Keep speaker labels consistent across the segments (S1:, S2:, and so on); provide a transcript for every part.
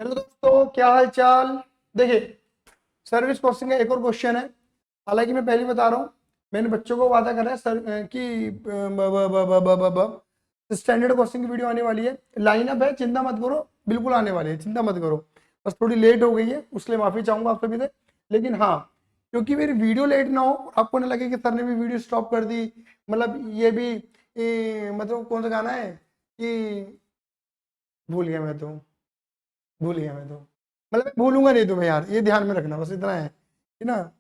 S1: Hello दोस्तों, क्या हाल चाल। देखिए, सर्विस कॉस्टिंग का एक और क्वेश्चन है। हालांकि मैं पहले बता रहा हूँ, मैंने बच्चों को वादा करा है सर कि स्टैंडर्ड कॉस्टिंग की वीडियो आने वाली है। लाइनअप है, चिंता मत करो, बिल्कुल आने वाली है, चिंता मत करो। बस थोड़ी लेट हो गई है, उसके लिए माफी चाहूंगा आप सभी से। लेकिन हाँ, क्योंकि मेरी वीडियो लेट ना हो, आपको ना लगे कि सर ने भी वीडियो स्टॉप कर दी। मतलब ये भी मतलब कौन सा गाना है कि भूल गया मैं तो, भूल गया मैं तो। मतलब मैं भूलूंगा नहीं तुम्हें यार, ये ध्यान में रखना, बस इतना है कि ना,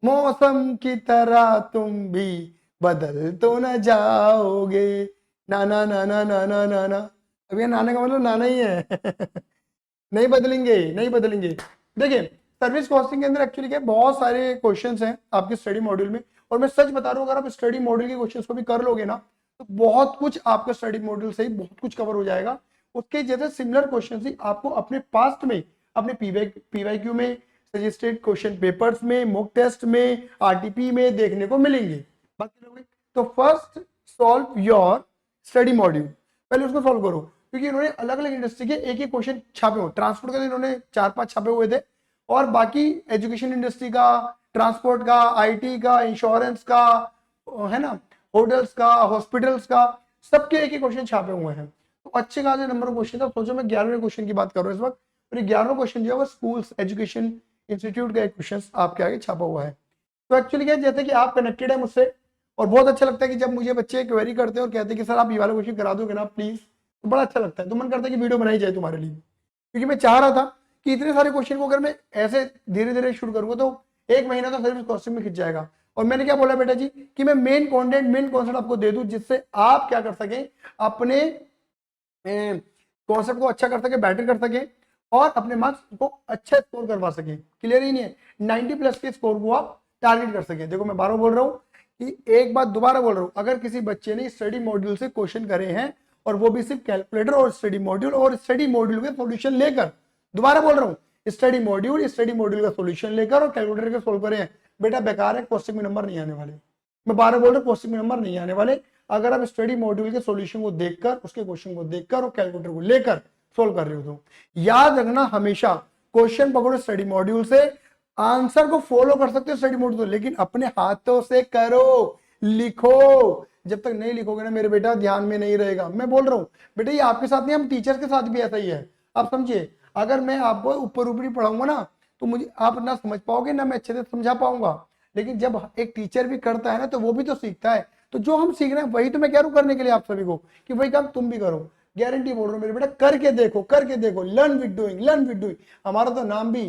S1: मौसम की तरह तुम भी बदल तो न जाओगे। नाना नाना नाना नाना। अब ये नाना का मतलब नाना ही है। नहीं बदलेंगे, नहीं बदलेंगे। देखिए, सर्विस कॉस्टिंग के अंदर एक्चुअली क्या है, बहुत सारे क्वेश्चंस हैं आपके स्टडी मॉड्यूल में। और मैं सच बता रहा हूँ, अगर आप स्टडी मॉड्यूल के क्वेश्चंस को भी कर लोगे ना, तो बहुत कुछ आपका स्टडी मॉड्यूल से ही बहुत कुछ कवर हो जाएगा। उसके जैसे सिमिलर क्वेश्चन ही आपको अपने पास्ट में, अपने पीवाईक्यू में, सजेस्टेड क्वेश्चन पेपर्स में, मॉक टेस्ट में, आरटीपी में देखने को मिलेंगे। बात करोगे तो first solve your study module, पहले उसको सॉल्व करो। क्योंकि इन्होंने अलग अलग इंडस्ट्री के एक एक क्वेश्चन छापे हुए, ट्रांसपोर्ट का इन्होंने 4-5 छापे हुए थे, और बाकी एजुकेशन इंडस्ट्री का, ट्रांसपोर्ट का, आईटी का, इंश्योरेंस का, है ना, होटल्स का, हॉस्पिटल्स का, सबके एक एक क्वेश्चन छापे हुए हैं। तो अच्छे खासे नंबर क्वेश्चन था। सोचो मैं 11वें क्वेश्चन की बात कर रहा हूँ इस वक्त, और ये 11वां क्वेश्चन जो है वो स्कूल्स एजुकेशन इंस्टीट्यूट का एक क्वेश्चन आपके आगे छापा हुआ है। तो एक्चुअली क्या है, जैसे कि आप कनेक्टेड है मुझसे, और बहुत अच्छा लगता है कि जब मुझे बच्चे क्वेरी करते हैं और कहते हैं कि सर आप ये वाला क्वेश्चन करा दोगे ना प्लीज, तो बड़ा अच्छा लगता है। तो मन करता है कि वीडियो बनाई जाए तुम्हारे लिए। क्योंकि मैं चाह रहा था कि इतने सारे क्वेश्चन को अगर मैं ऐसे धीरे धीरे शुरू करूंगा तो एक महीना तो सर्विस कॉस्टिंग में खिंच जाएगा। और मैंने क्या बोला बेटा जी, कि मैं मेन कंटेंट, मेन कॉन्सेप्ट आपको दे दूं, जिससे आप क्या कर सकें, अपने कॉन्सेप्ट को अच्छा कर सके, बेटर कर सके, और अपने मार्क्स को अच्छा स्कोर करवा सके। क्लियर ही नहीं है, 90+ के स्कोर को आप टारगेट कर सके। देखो मैं बार बोल रहा हूँ कि एक बात दोबारा बोल रहा हूँ, अगर किसी बच्चे ने स्टडी मॉड्यूल से क्वेश्चन करे हैं, और वो भी सिर्फ कैलकुलेटर और स्टडी मॉड्यूल के सॉल्यूशन लेकर, दोबारा बोल रहा हूँ, स्टडी मॉड्यूल का सॉल्यूशन लेकर और कैलकुलेटर के सोल्व करे हैं, बेटा बेकार है, क्वेश्चन में नंबर नहीं आने वाले। मैं बार बोल रहा हूँ, क्वेश्चन में नंबर नहीं आने वाले। अगर आप स्टडी मॉड्यूल के सॉल्यूशन को देखकर, उसके क्वेश्चन को देखकर और कैलकुलेटर को लेकर सोल्व कर रहे हो, तो याद रखना हमेशा, क्वेश्चन पकड़ो स्टडी मॉड्यूल से, आंसर को फॉलो कर सकते हो स्टडी मॉड्यूल से, लेकिन अपने हाथों से करो, लिखो। जब तक नहीं लिखोगे ना मेरे बेटा, ध्यान में नहीं रहेगा। मैं बोल रहा हूँ बेटा, ये आपके साथ नहीं, हम टीचर्स के साथ भी ऐसा ही है। आप समझिए, अगर मैं आपको ऊपर ऊपरी पढ़ाऊंगा ना, तो मुझे आप ना समझ पाओगे ना मैं अच्छे से समझा पाऊंगा। लेकिन जब एक टीचर भी करता है ना, तो वो भी तो सीखता है। तो जो हम सीख रहे हैं वही तो मैं कह रहा हूँ करने के लिए आप सभी को, कि वही काम तुम भी करो। गारंटी बोल रहा हूँ मेरे बेटा, करके देखो, करके देखो। Learn with doing, learn with doing. हमारा तो नाम भी,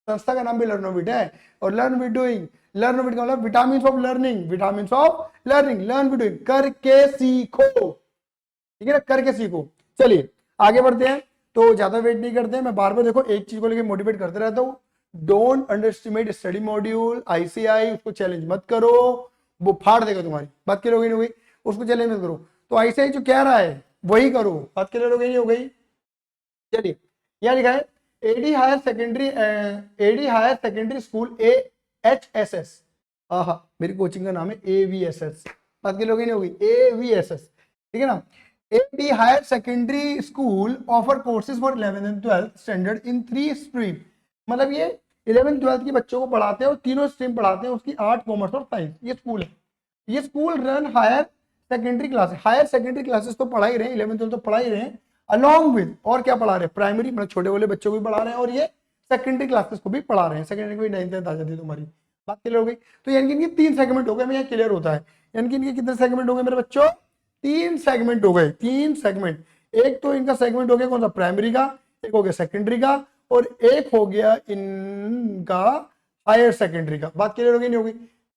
S1: संस्था का नाम भी लर्नोविट है। और लर्न विद डूइंग, लर्नोविट का मतलब vitamin of learning, vitamin of learning, learn with doing, करके सीखो। ठीक है ना, करके सीखो। चलिए आगे बढ़ते हैं, तो ज्यादा वेट नहीं करते हैं। मैं बार बार देखो एक चीज को लेकर मोटिवेट करते रहता हूँ, don't underestimate study module, ICI, उसको चैलेंज मत करो, वो फाड़ देगा तुम्हारी। बात क्लियर हो गई नहीं हो गई, उसको चैलेंज मत करो। तो आईसीआई जो कह रहा है वही करो। बात क्लियर हो गई नहीं हो गई। चलिए, यहां लिखा है AD higher secondary school AHSS। आहा, मेरी कोचिंग का नाम है AVSS। बात क्लियर हो गई नहीं हो गई, AVSS। ठीक है ना। AD higher secondary school offer courses for 11th and 12th standard in 3 stream. मतलब ये 11th 12th के बच्चों को पढ़ाते हैं, और तीनों स्ट्रीम पढ़ाते हैं उसकी, आर्ट, कॉमर्स और साइंस। ये स्कूल है। ये school run higher secondary classes, higher secondary classes तो पढ़ा ही रहे हैं, 11th 12th तो पढ़ा ही रहे हैं, अलॉन्ग विद, और क्या पढ़ा रहे हैं, प्राइमरी मतलब छोटे वाले बच्चों को भी पढ़ा रहे हैं, और ये सेकेंडरी क्लासेस को भी पढ़ा रहे हैं। सेकेंडरी को भी 9th 10th आ जाती है तुम्हारी। बात क्लियर हो गई। तो यानी कि इनके 3 सेगमेंट हो गए, यहाँ क्लियर होता है। यानी कि इनके कितने सेगमेंट हो गए मेरे बच्चों, 3 सेगमेंट हो गए, 3 सेगमेंट। एक तो इनका सेगमेंट हो गया कौन सा, प्राइमरी का, एक हो गया सेकेंडरी का, और एक हो गया इनका हायर सेकेंडरी का। बात क्लियर हो गई नहीं होगी,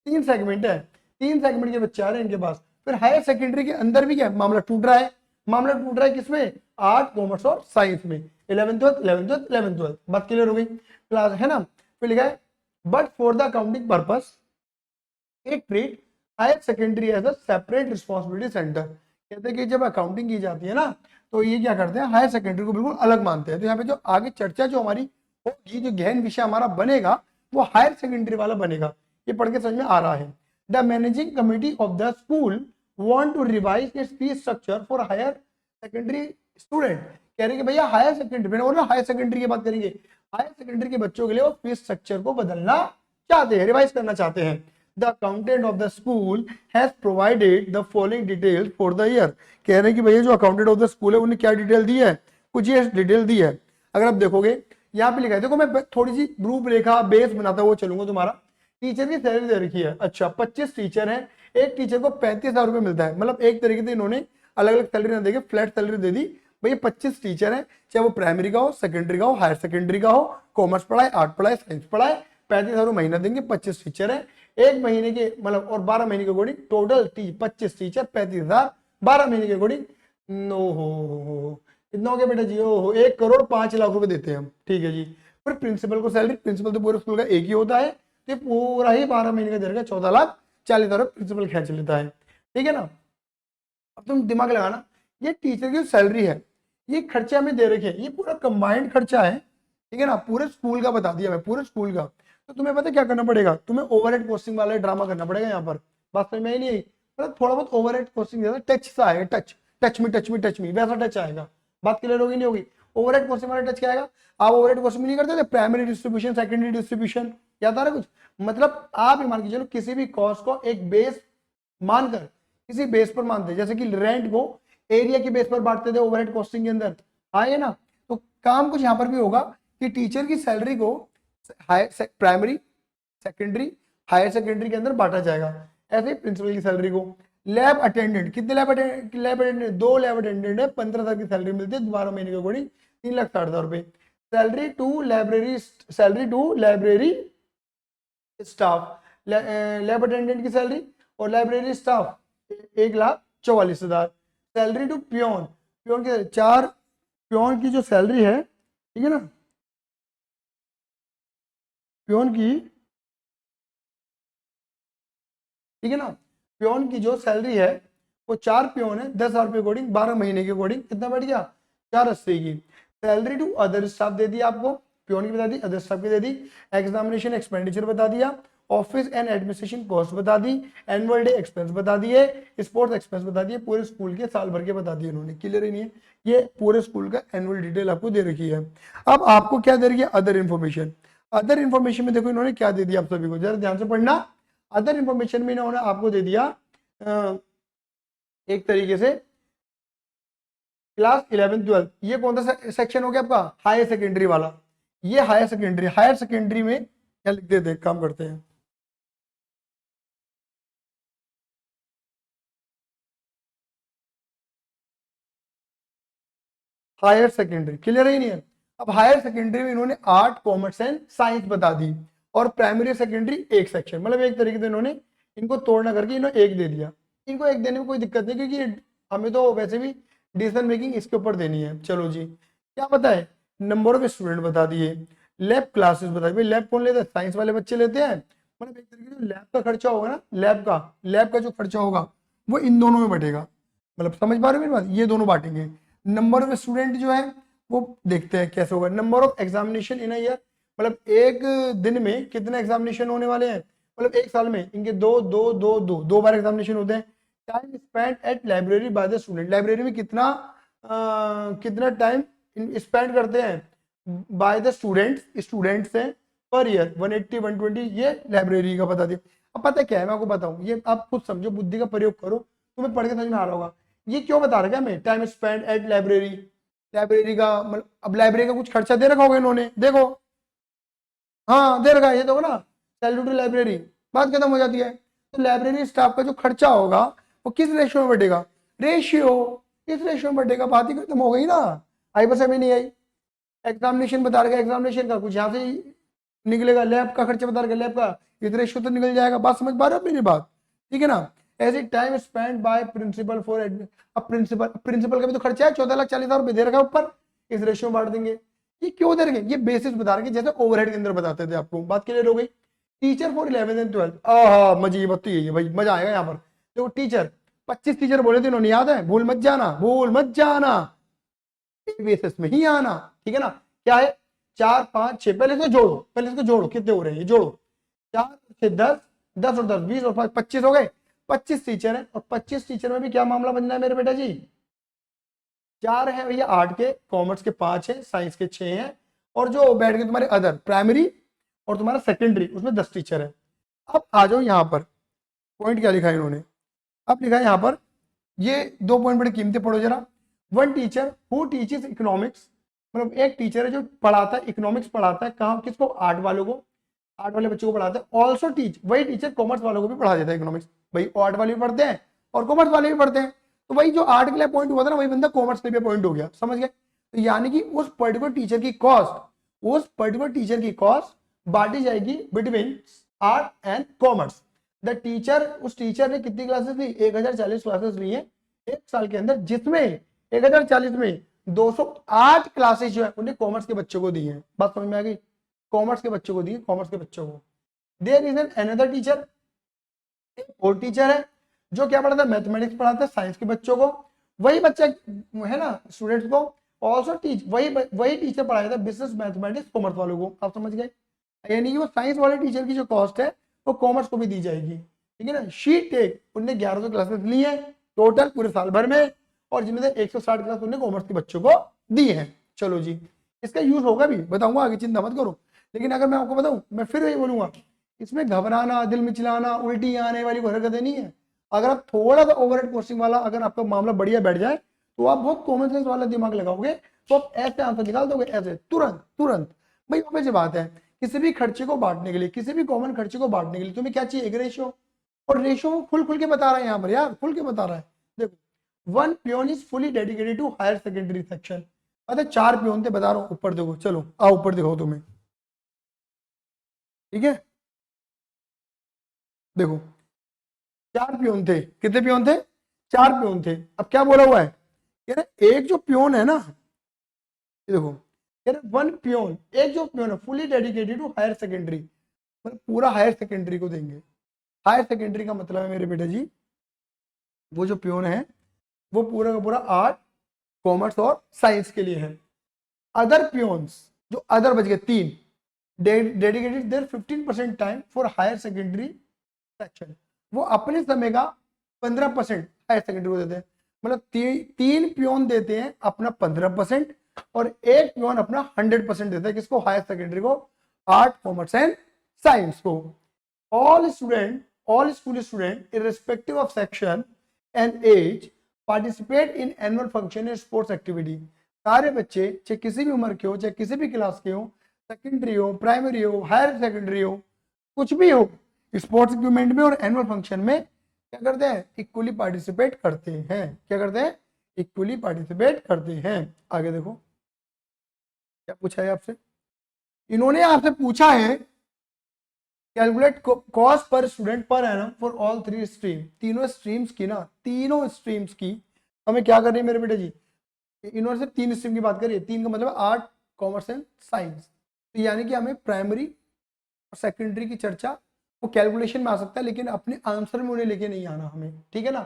S1: 3 सेगमेंट है, 3 सेगमेंट के बच्चे आ रहे हैं इनके पास। फिर हायर सेकेंडरी के अंदर भी क्या मामला टूट रहा है, मामला टूट रहा है किसमें, आर्ट, कॉमर्स और साइंस में, 11th 12th 11th 12th 11th 12th। बात क्लियर हो गई, क्लास है ना। फिर लिखा है but for the accounting purpose it treat higher secondary as a separate responsibility centre. कहते हैं कि जब अकाउंटिंग की जाती है ना, तो ये क्या करते हैं, हायर सेकेंडरी को बिल्कुल अलग मानते हैं। तो यहाँ पे जो आगे चर्चा जो हमारी होगी, जो गहन विषय हमारा बनेगा, वो हायर सेकेंडरी वाला बनेगा। ये पढ़ के समझ में आ रहा है। The managing committee of the school want to revise its fees structure for higher secondary student. कह रहे हैं कि भैया हायर सेकेंडरी, मैंने बोला हायर सेकेंडरी की बात करेंगे, हायर सेकेंडरी के बच्चों के लिए वो फीस स्ट्रक्चर को बदलना चाहते हैं, रिवाइज करना चाहते हैं। The accountant of the school has provided the following details for the year. कह रहे हैं कि भैया जो अकाउंटेंट ऑफ द स्कूल है उन्हें क्या डिटेल दी है, कुछ ये डिटेल दी है। अगर आप देखोगे यहाँ पे लिखा है, देखो मैं थोड़ी सी रूपरेखा बेस बनाता हुआ चलूंगा तुम्हारा। टीचर की सैलरी दे रखी है, अच्छा 25 टीचर है, एक टीचर को 35,000 रुपये मिलता है, मतलब एक तरीके से इन्होंने अलग अलग सैलरी ना देके फ्लैट सैलरी दे दी। भैया 25 टीचर है, चाहे वो प्राइमरी का हो, सेकेंडरी का हो, हायर सेकेंडरी का हो, कॉमर्स पढ़ाए, आर्ट पढ़ाए, साइंस पढ़ाए, 35,000 महीना देंगे, 25 टीचर है, एक महीने के मतलब और 12 महीने के अकॉर्डिंग टोटल 25 टीचर 35,000, 12 महीने के अकॉर्डिंग नो हो कितना हो गया बेटा जी, ओ 1,05,00,000 रुपए देते हैं हम, ठीक है जी। फिर प्रिंसिपल को सैलरी, प्रिंसिपल तो पूरे स्कूल का एक ही होता है, तो पूरा ही 12 महीने का दे रखा 14,40,000 प्रिंसिपल खींच लेता है, ठीक है ना। अब तुम दिमाग लगाना, ये टीचर की सैलरी है, ये खर्चे हमें दे रखे हैं, ये पूरा कंबाइंड खर्चा है, ठीक है ना, पूरे स्कूल का बता दिया मैं, पूरे स्कूल का। तो तुम्हें पता क्या करना पड़ेगा, तुम्हें ओवरहेड कॉस्टिंग वाला ड्रामा करना पड़ेगा यहाँ पर। बात समझ में आई नहीं आई, मतलब थोड़ा बहुत ओवरहेड कॉस्टिंग जैसा टच सा आएगा, touch touch me touch me touch me वैसा टच आएगा। बात क्लियर होगी नहीं होगी। ओवरहेड कॉस्टिंग वाला टच क्या आएगा, आप ओवरहेड कॉस्टिंग नहीं करते थे, प्राइमरी डिस्ट्रीब्यूशन, सेकेंडरी डिस्ट्रीब्यूशन, याद आ रहा है कुछ, मतलब आप ये मान के चलो किसी भी कॉस्ट को एक बेस मानकर किसी बेस पर मानते, जैसे कि रेंट को एरिया के बेस पर बांटते थे ओवरहेड कॉस्टिंग के अंदर, आए ना। तो काम कुछ यहाँ पर भी होगा कि टीचर की सैलरी को प्राइमरी, सेकेंडरी, हायर सेकेंडरी के अंदर बांटा जाएगा, ऐसे ही प्रिंसिपल की सैलरी को। लैब अटेंडेंट, कितने लैब अटेंडेंट, 2 लैब अटेंडेंट है, 15,000 की सैलरी मिलती है 12 महीने के अकॉर्डिंग, 3,60,000 रुपए। Salary to library staff, lab attendant की सैलरी और library staff 1,44,000। Salary to peon, peon के 4 प्योन की जो सैलरी है, ठीक है ना, प्योन की, ठीक है ना, प्योन की जो सैलरी है वो 4 प्योन है, 10,000 रुपये अकॉर्डिंग, 12 महीने के अकॉर्डिंग कितना बैठ गया, 480 की। सैलरी टू अदर स्टाफ दे दिया आपको, प्योन की बता दी, अदर स्टाफ की दे दी, एग्जामिनेशन एक्सपेंडिचर बता दिया, ऑफिस एंड एडमिनिस्ट्रेशन कॉस्ट बता दी, एनुअल डे एक्सपेंस बता दिए, स्पोर्ट्स एक्सपेंस बता दिए, पूरे स्कूल के साल भर के बता दिए उन्होंने, क्लियर ही नहीं है, ये पूरे स्कूल का एनुअल डिटेल आपको दे रखी है। अब आपको क्या दे रही है, अदर इन्फॉर्मेशन। अदर इन्फॉर्मेशन में देखो इन्होंने क्या दे दिया आप सभी को, जरा ध्यान से पढ़ना। अदर इन्फॉर्मेशन में इन्होंने आपको दे दिया एक तरीके से क्लास 11-12, ये कौन सा सेक्शन हो गया आपका, हायर सेकेंडरी वाला, ये हायर सेकेंडरी। हायर सेकेंडरी में क्या लिख देते हैं, काम करते हैं, हायर सेकेंडरी, क्लियर ही नहीं है। अब हायर सेकेंडरी में इन्होंने आर्ट, कॉमर्स एंड साइंस बता दी, और प्राइमरी सेकेंडरी एक सेक्शन, मतलब एक तरीके से इन्होंने इनको तोड़ना करके इन्होंने एक दे दिया। इनको एक देने में कोई दिक्कत नहीं, क्योंकि हमें तो वैसे भी डिसीजन मेकिंग इसके ऊपर देनी है। चलो जी, क्या पता है, नंबर ऑफ स्टूडेंट बता दिए, लैब क्लासेस बता दिए, लैब कौन लेता है, साइंस वाले बच्चे लेते हैं, मतलब एक तरीके से लैब का खर्चा होगा ना, लैब का जो खर्चा होगा वो इन दोनों में बटेगा, मतलब समझ पा रहे हो मेरी बात, ये दोनों बांटेंगे। नंबर ऑफ स्टूडेंट जो है वो देखते हैं कैसे होगा। Number of examination in a year, मतलब एक दिन में कितने एग्जामिनेशन होने वाले हैं, मतलब एक साल में इनके दो बार एग्जामिनेशन होते हैं। Time spend at library by the student, library में कितना टाइम स्पेंड करते हैं बाय द स्टूडेंट्स हैं पर ईयर, 180 120, ये लाइब्रेरी का बता दिया। अब पता है क्या है, मैं आपको बताऊं, ये आप खुद समझो, बुद्धि का प्रयोग करो, तुम्हें पढ़ के समझ में आ रहा होगा। ये क्यों बता रहा है हमें, time spend at library, library का मतलब, अब लाइब्रेरी का कुछ खर्चा दे रखा होगा इन्होंने, देखो, हाँ दे रखा है, ये तो ना, सैलरी टू लाइब्रेरी, बात खत्म हो जाती है। तो लाइब्रेरी स्टाफ का जो खर्चा होगा वो किस रेशियो में बढ़ेगा, रेशियो, किस रेशियो में बढ़ेगा, बात ही खत्म हो गई ना। आई बस अभी नहीं आई। एग्जामिनेशन बता रखा, एग्जामिनेशन का कुछ यहाँ से ही निकलेगा, लैब का खर्चा बता रखा, लैब का इस रेशियो तो निकल जाएगा, बात समझ पा रहे हो मेरी बात, ठीक है ना। ऐसे time spend by principal for, अब प्रिंसिपल का भी तो खर्चा है, 14,40,000 रुपए दे रखा है ऊपर, इस रेशियो में बांट देंगे। ये क्यों दे रखे, ये बेसिस बता रहे, जैसे ओवरहेड के अंदर बताते थे आपको, बात क्लियर हो गई। Teacher for 11th and 12th, आहा मजे की बात तो यही है भाई, मजा आएगा यहाँ पर। देखो टीचर 25 टीचर बोले थे इन्होंने, याद है, भूल मत जाना, भूल मत जाना, बेसिस में ही आना, ठीक है ना। क्या है, 4 5 6, पहले इसको जोड़ो, पहले इसको जोड़ो, कितने हो रहे हैं ये जोड़ो, 4 6 10, 10 और 10 20 और 5 25 हो गए, 25 टीचर है, और 25 टीचर में भी क्या मामला बनना है मेरे बेटा जी, 4 है भैया आर्ट के, कॉमर्स के 5 है, साइंस के 6 हैं, और जो बैठ के तुम्हारे अदर प्राइमरी और तुम्हारा सेकेंडरी उसमें 10 टीचर है। अब आ जाओ यहाँ पर, पॉइंट क्या लिखा है इन्होंने, अब लिखा है यहाँ पर, ये 2 पॉइंट बड़े कीमती, पढ़ो जरा। One teacher who teaches economics, मतलब एक टीचर है जो पढ़ाता है, इकोनॉमिक्स पढ़ाता है, कहाँ किसको, आर्ट वालों को, आर्ट वाले बच्चों को पढ़ाता है। ऑल्सो टीच, वही टीचर कॉमर्स वालों को भी पढ़ा देता है इकोनॉमिक्स, भाई आर्ट वाले भी पढ़ते हैं और कॉमर्स वाले भी पढ़ते हैं, तो वही जो आर्ट के लिए पॉइंट हुआ था ना, वही बंदा कॉमर्स के लिए पॉइंट हो गया, समझ गए। तो यानी कि उस पर्टिकुलर टीचर की कॉस्ट, उस पर्टिकुलर टीचर की कॉस्ट बांटी जाएगी between art and commerce. The teacher, उस टीचर ने कितनी क्लासेस ली, 1040 क्लासेस ली है एक साल के अंदर, जिसमें 1040 में 208 क्लासेस जो है उन्हें कॉमर्स के बच्चों को दी है। बात समझ में आ गई, कॉमर्स के बच्चों को दी है, कॉमर्स के बच्चों को। There is an another teacher, एक और टीचर है जो क्या पढ़ाता है, मैथमेटिक्स पढ़ाता है साइंस के बच्चों को, वही बच्चा है ना स्टूडेंट्स को। ऑल्सो टीच, वही टीचर पढ़ाया था बिजनेस मैथमेटिक्स कॉमर्स वालों को, आप समझ गए। यानी कि वो साइंस वाले टीचर की जो कॉस्ट है वो कॉमर्स को भी दी जाएगी, ठीक है ना। शी टेक, उनने 1100 क्लासेस ली है टोटल पूरे साल भर में, और जिनमें से 160 क्लास उन्होंने कॉमर्स के बच्चों को दी है। चलो जी, इसका यूज होगा भी, बताऊंगा आगे, चिंता मत करो। लेकिन अगर मैं आपको बताऊं, मैं फिर वही बोलूंगा, इसमें घबराना, दिल मिचलाना, उल्टी आने वाली कोई हरकतें नहीं है। अगर आप थोड़ा सा ओवरहेड क्वेश्चन वाला, अगर आपका मामला बढ़िया बैठ जाए, तो आप बहुत कॉमन सेंस वाला दिमाग लगाओगे, तो आप ऐसे आंसर निकाल दोगे, ऐसे तुरंत तुरंत। भाई ऑब्वियस बात है, किसी भी खर्चे को बांटने के लिए, किसी भी कॉमन खर्चे को बांटने के लिए तुम्हें क्या चाहिए, एक रेशियो। और रेशियो खुल खुल के बता रहा है यहाँ पर यार, खुल के बता रहा है। देखो, one peon is fully dedicated to higher secondary section. अच्छा 4 पियोन थे, बता रहा हूँ, ऊपर देखो, चलो आओ ऊपर दिखाओ तुम्हें, ठीक है। देखो 4 पियोन थे, कितने पियोन थे, 4 पियोन थे। अब क्या बोला हुआ है, कह रहे एक जो पियोन है ना, ये देखो, कह रहे वन पियोन, एक जो पियोन है fully dedicated to higher secondary, मतलब पूरा हायर सेकेंडरी को देंगे। हायर सेकेंडरी का मतलब है मेरे बेटा जी, वो जो पियोन है वो पूरा का पूरा आर्ट, कॉमर्स और साइंस के लिए है। अदर पियोन्स, जो अदर बच गए 3, dedicated there 15% time for higher secondary section, वो अपने समय का 15% हायर सेकेंडरी को देते हैं। मतलब 3 पियोन देते हैं अपना 15%, और एक पियोन अपना 100% देता है, किसको, हायर सेकेंडरी को, आर्ट, कॉमर्स एंड साइंस को। All school student irrespective of section and age participate in annual function and sports activity. सारे बच्चे, चाहे किसी भी उम्र के हो, चाहे किसी भी क्लास के हो, सेकेंडरी हो, प्राइमरी हो, हायर सेकेंडरी हो, कुछ भी हो, स्पोर्ट्स इक्विपमेंट में और एनुअल फंक्शन में क्या करते हैं, इक्वली पार्टिसिपेट करते हैं। क्या करते हैं, इक्वली पार्टिसिपेट करते हैं। आगे देखो क्या पूछा है आपसे, इन्होंने आपसे पूछा है calculate cost per student per annum for all 3 stream, तीनों स्ट्रीम्स की ना, तीनों स्ट्रीम्स की हमें क्या करनी है मेरे बेटे जी। इन्होंने सिर्फ 3 स्ट्रीम की बात करी है, 3 का मतलब आर्ट, कॉमर्स एंड साइंस। तो यानी कि हमें प्राइमरी और सेकेंडरी की चर्चा वो कैलकुलेशन में आ सकता है, लेकिन अपने आंसर में उन्हें लेके नहीं आना हमें, ठीक है ना।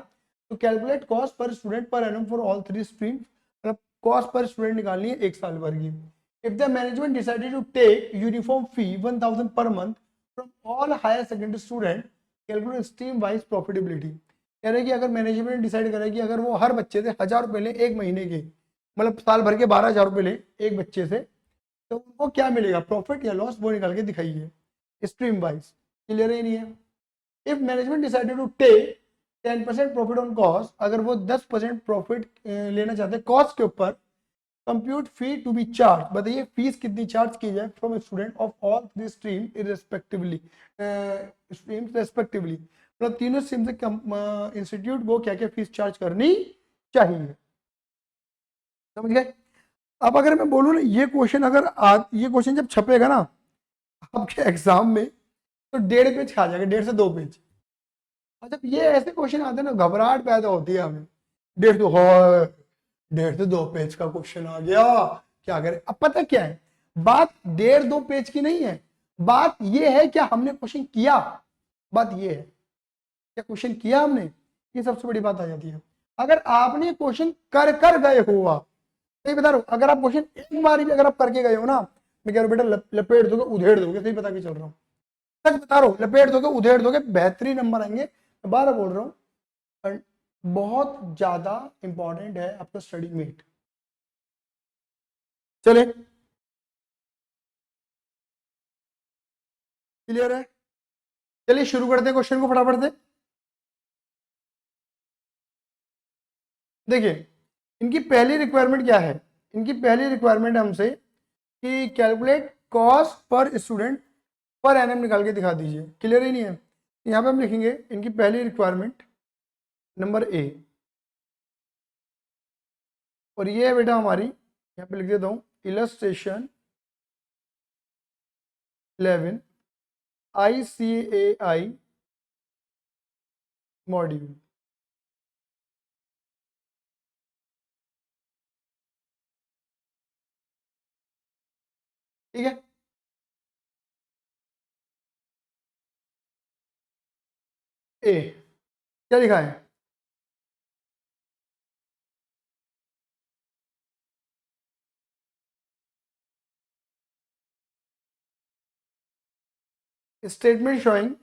S1: तो calculate cost per student per annum for all 3 stream, मतलब कॉस्ट पर स्टूडेंट निकालनी है एक साल भर की। If the management decided to take uniform fee 1000 per month from all higher secondary student, calculate stream wise profitability. कह रहे कि अगर मैनेजमेंट डिसाइड करे कि अगर वो हर बच्चे से 1000 रुपये ले एक महीने के, मतलब साल भर के 12,000 रुपये ले एक बच्चे से, तो उनको क्या मिलेगा, प्रॉफिट या लॉस, वो निकाल के दिखाइए स्ट्रीम वाइज। क्लियर है नहीं है। If management decided to take 10% profit on cost, अगर वो 10% प्रॉफिट लेना चाहते हैं कॉस्ट के ऊपर, compute fee to be charge, बताइए फीस कितनी चार्ज की जाए from student of all 3 stream irrespectively, streams respectively, मतलब तीनों स्ट्रीम से इंस्टीट्यूट को क्या क्या फीस चार्ज करनी चाहिए। समझ गए। अब अगर मैं बोलूँ ना, ये क्वेश्चन अगर ये क्वेश्चन जब छपेगा ना आपके एग्जाम में, तो 1.5 पेज खा जाएगा, 1.5 से 2 पेज। और जब ये ऐसे क्वेश्चन आते हैं ना, घबराहट पैदा होती है हमें, 1.5 से 2 पेज का क्वेश्चन आ गया, क्या करें। अब पता क्या है, बात 1.5-2 पेज की नहीं है, बात ये है क्या हमने क्वेश्चन किया, बात ये है क्या क्वेश्चन किया हमने, ये सबसे बड़ी बात आ जाती है। अगर आपने क्वेश्चन कर कर गए हुआ, सही बता रहा हूँ, अगर आप क्वेश्चन एक बार भी अगर आप करके गए हो ना, मैं कह रहा हूँ बेटा लपेट दोगे, उधेड़ दोगे, सही बता के चल रहा हूँ, सच बता रहा हूँ, लपेट दोगे, उधेड़ दोगे, बेहतरीन नंबर आएंगे। मैं बार बोल रहा हूँ, बहुत ज्यादा इंपॉर्टेंट है आपका स्टडी मेट। चले, क्लियर है? चलिए शुरू करते हैं क्वेश्चन को फटाफट से। देखिए इनकी पहली रिक्वायरमेंट क्या है, इनकी पहली रिक्वायरमेंट हमसे कि calculate cost per student per annum निकाल के दिखा दीजिए। क्लियर ही नहीं है? यहाँ पे हम लिखेंगे इनकी पहली रिक्वायरमेंट नंबर ए, और ये है बेटा हमारी, यहाँ पे लिख देता हूँ इलस्ट्रेशन 11 ICAI मॉड्यूल। ठीक है, ए क्या लिखा है? Statement showing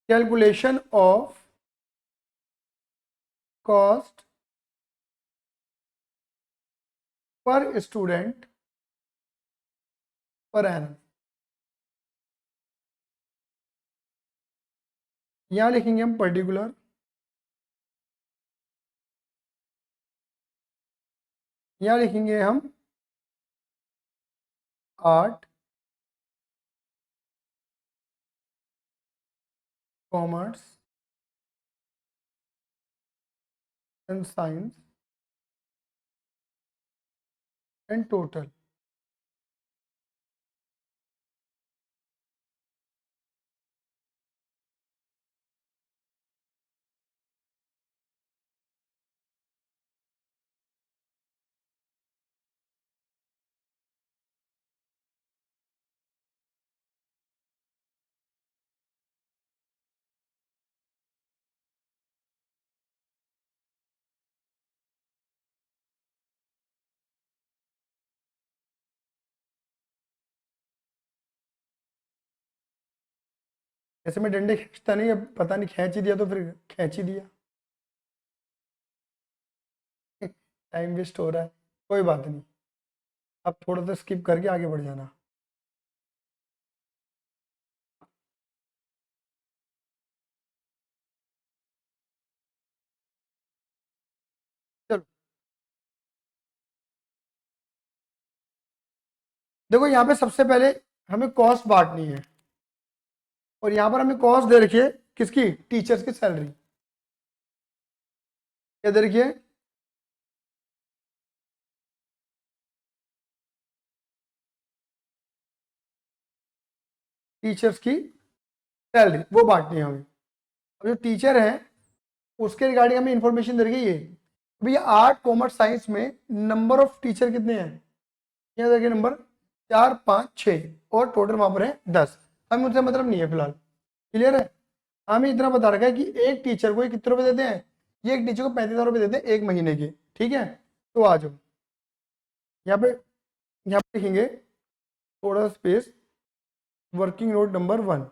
S1: calculation of cost per student per annum. यहाँ लिखेंगे हम पर्टिकुलर, यहाँ लिखेंगे हम art, commerce and science and total. ऐसे में डंडे खींचता नहीं, अब पता नहीं खींच ही दिया तो फिर खींच ही दिया। टाइम वेस्ट हो रहा है, कोई बात नहीं, अब थोड़ा सा स्किप करके आगे बढ़ जाना। चलो देखो यहाँ पे सबसे पहले हमें कॉस्ट बांटनी है, और यहाँ पर हमें कॉस्ट दे रखी है किसकी? टीचर्स की सैलरी। क्या दे रखी है? टीचर्स की सैलरी, वो बांटनी है हमें। अब जो टीचर है उसके रिगार्डिंग हमें इंफॉर्मेशन दे रखी है ये, भैया आर्ट कॉमर्स साइंस में नंबर ऑफ टीचर कितने हैं? यहाँ देखिए नंबर 4 5 6, और टोटल वहां पर है 10। हमें उनसे मतलब नहीं है फिलहाल। क्लियर है? हमें इतना बता रखा है कि एक टीचर को ये कितने रुपए देते हैं, ये एक टीचर को 35,000 रुपये देते हैं एक महीने के। ठीक है, तो आ जाओ यहाँ पे, यहाँ पे लिखेंगे थोड़ा space, working note number 1,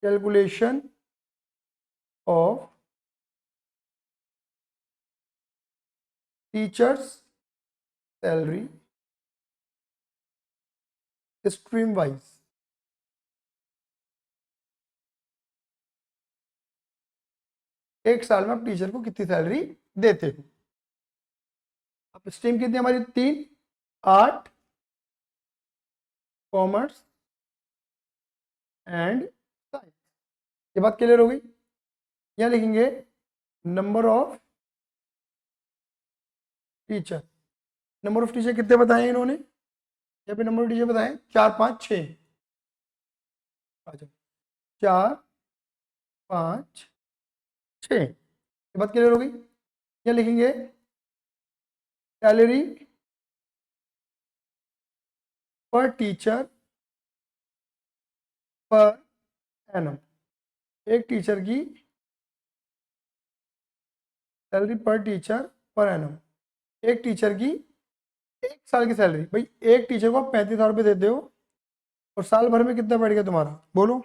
S1: calculation of teachers salary stream wise. एक साल में आप टीचर को कितनी सैलरी देते हो? अब स्ट्रीम कितनी हमारी? 3, आर्ट, कॉमर्स एंड साइंस। ये बात क्लियर हो गई? यहाँ लिखेंगे number of teacher. Number of teacher कितने बताए इन्होंने? यहाँ पे नंबर ऑफ टीचर बताए 4 5 6। अच्छा, 4 5 6, ये बात क्लियर हो गई? यहाँ लिखेंगे सैलरी पर टीचर पर एनम। एक टीचर की सैलरी पर टीचर पर एनम, एक टीचर की एक साल की सैलरी। भाई एक टीचर को 35,000 रुपये देते हो, और साल भर में कितना बैठ गया तुम्हारा? बोलो।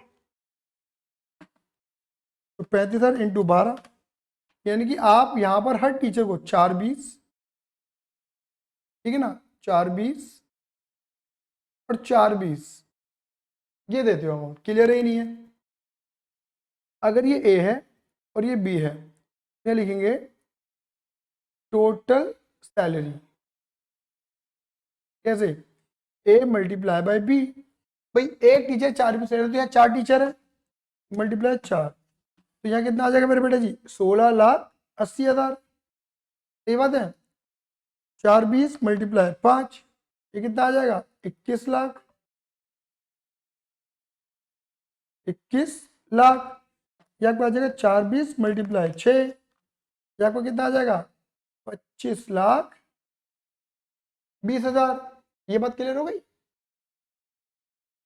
S1: तो तो 35,000 इंटू 12, यानी कि आप यहाँ पर हर टीचर को 4 20, ठीक है ना, 4 20 और 4 20 ये देते हो अमाउंट। क्लियर है नहीं है? अगर ये ए है और ये बी है, क्या लिखेंगे? Total salary. कैसे? A multiply by B. भाई एक टीचर 4 20 ले रहे तो यहाँ 4 टीचर है, मल्टीप्लाई 4, तो यहाँ कितना आ जाएगा मेरे बेटा जी? 16,80,000। सही बात है। 4 20 मल्टीप्लाई 5, ये कितना आ जाएगा? 21 लाख। 21 लाख। यहाँ पे आ जाएगा 4 20 मल्टीप्लाई 6, यहाँ पे कितना आ जाएगा? 25,20,000। ये बात क्लियर हो गई?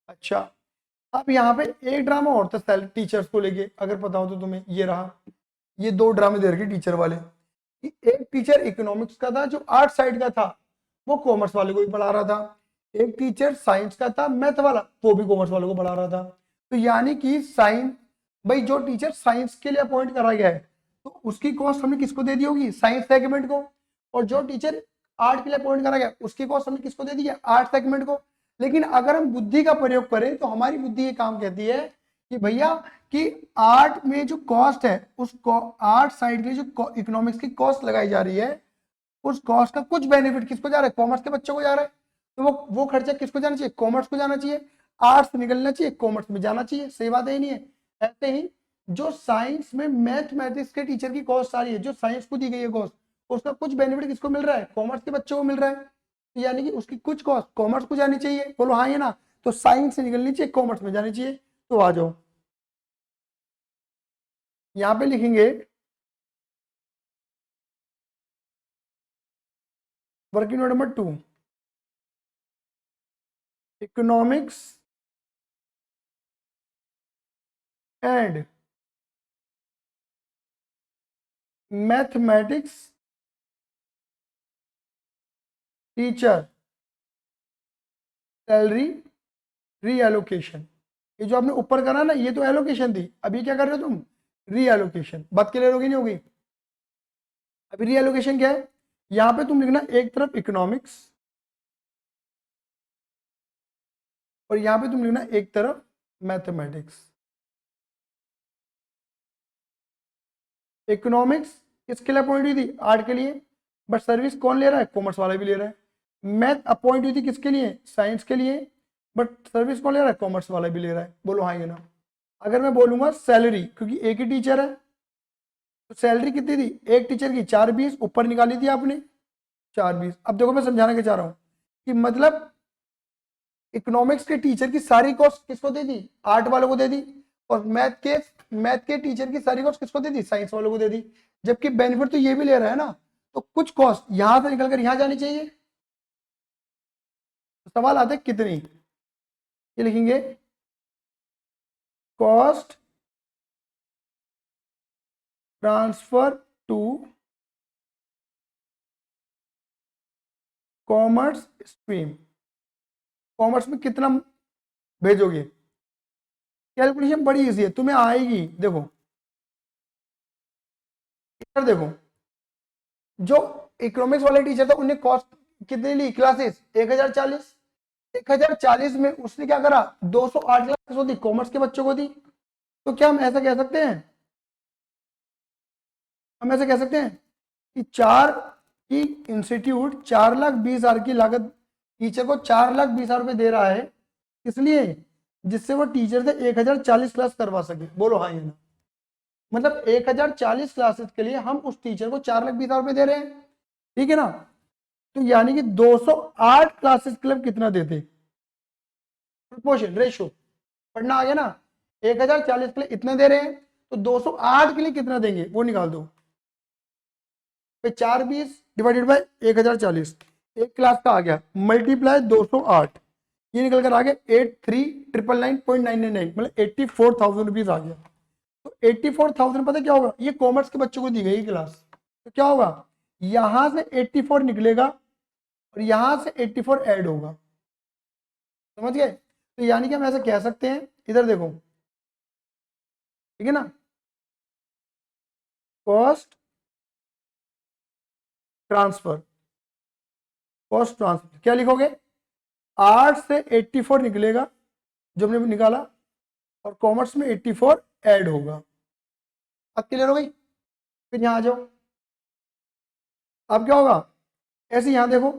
S1: अच्छा, अब यहाँ पे एक ड्रामा और था टीचर्स को लेके, अगर पता हो तो तुम्हें। ये रहा, ये 2 ड्रामे दे रखे टीचर वाले। कि एक टीचर इकोनॉमिक्स का था जो आर्ट साइड का था, वो कॉमर्स वाले को भी पढ़ा रहा था। एक टीचर साइंस का था मैथ वाला, वो भी कॉमर्स वालों को पढ़ा रहा था। तो यानी कि साइंस, भाई जो टीचर साइंस के लिए अपॉइंट करा गया है तो उसकी कॉस्ट हमने किसको दे दी होगी? साइंस सेगमेंट को। और जो टीचर आर्ट के लिए अपॉइंट करा गया उसकी कॉस्ट हमने किसको दे दी है? आर्ट सेगमेंट को। लेकिन अगर हम बुद्धि का प्रयोग करें तो हमारी बुद्धि ये काम कहती है कि भैया कि आर्ट में जो कॉस्ट है, उस आर्ट साइड के जो इकोनॉमिक्स की कॉस्ट लगाई जा रही है, उस कॉस्ट का कुछ बेनिफिट किसको जा रहा है? कॉमर्स के बच्चों को जा रहा है। तो वो खर्चा किसको जाना चाहिए? कॉमर्स को जाना चाहिए। आर्ट्स निकलना चाहिए, कॉमर्स में जाना चाहिए। सही बात है नहीं है? ऐसे ही जो साइंस में मैथमेटिक्स के टीचर की कॉस्ट आ रही है, जो साइंस को दी गई है कॉस्ट, उसका कुछ बेनिफिट किसको मिल रहा है? कॉमर्स के बच्चों को मिल रहा है। तो यानी कि उसकी कुछ कॉस्ट कॉमर्स को जानी चाहिए। बोलो हाँ या ना? तो साइंस से निकलनी चाहिए, कॉमर्स में जानी चाहिए। तो आ जाओ, यहाँ पे लिखेंगे working note number 2, economics and mathematics teacher salary reallocation. ये जो आपने ऊपर करा ना, ये तो एलोकेशन थी, अभी क्या कर रहे हो तुम? रीएलोकेशन। बात क्लियर होगी नहीं होगी? अभी रीएलोकेशन क्या है? यहां पे तुम लिखना एक तरफ इकोनॉमिक्स और यहां पे तुम लिखना एक तरफ मैथमेटिक्स। इकोनॉमिक्स किसके लिए अपॉइंट हुई थी? आर्ट के लिए। बट सर्विस कौन ले रहा है? कॉमर्स वाला भी ले रहा है। मैथ अपॉइंट हुई थी किसके लिए? साइंस के लिए। बट सर्विस कौन ले रहा है? कॉमर्स वाला भी ले रहा है। बोलो हाँ या ना? अगर मैं बोलूंगा सैलरी, क्योंकि एक ही टीचर है, तो सैलरी कितनी थी? एक टीचर की 4 20, ऊपर निकाली थी आपने 4 20। अब देखो मैं समझाना क्या चाह रहा हूं कि मतलब इकोनॉमिक्स के टीचर की सारी कॉस्ट किसको दे दी? आर्ट वालों को दे दी। और मैथ के टीचर की सारी कॉस्ट किसको दे दी? साइंस वालों को दे दी। जबकि बेनिफिट तो ये भी ले रहा है ना, तो कुछ कॉस्ट यहां से निकलकर यहां जानी चाहिए। तो सवाल आता है कितनी? ये लिखेंगे cost transfer to commerce stream. Commerce में कितना भेजोगे? कैलकुलेशन बड़ी इजी है, तुम्हें आएगी। देखो इधर देखो, जो इकोनॉमिक्स वाले टीचर था उन्हें कॉस्ट कितनी ली? क्लासेस 1040। 1040 में उसने क्या करा? 208 क्लासेस को दी, कॉमर्स के बच्चों को दी। तो क्या हम ऐसा कह सकते हैं? हम ऐसा कह सकते हैं कि इंस्टीट्यूट 4,20,000 की लागत टीचर को 4,20,000 रुपए दे रहा है, इसलिए जिससे वो टीचर से 1040 क्लास करवा सके। बोलो हाँ या ना? मतलब 1040 क्लासेस के लिए हम उस टीचर को 4,20,000 रुपए दे रहे हैं, ठीक है ना? तो यानी कि 208 क्लासेस के लिए कितना देते? प्रोपोर्शन, रेशो पढ़ना आ गया ना? 1040 के लिए इतना दे रहे हैं, तो 208 के लिए कितना देंगे वो निकाल दो। 4 20 डिवाइडेड बाय 1040, एक क्लास का आ गया, मल्टीप्लाई 208, ये निकल कर आ गया 83,999.999, मतलब 84,000 रुपीज आ गया। तो 84,000 पता क्या होगा? ये कॉमर्स के बच्चों को दी गई क्लास। तो क्या होगा? यहां से 84 निकलेगा और यहां से 84 ऐड होगा। समझ गए? तो यानी कि हम ऐसा कह सकते हैं, इधर देखो, ठीक है ना, कॉस्ट ट्रांसफर, कॉस्ट ट्रांसफर क्या लिखोगे, 8 से 84 निकलेगा जो हमने निकाला, और कॉमर्स में 84 ऐड होगा। अब क्लियर हो गई। फिर यहां आ जाओ, अब क्या होगा, ऐसे यहां देखो,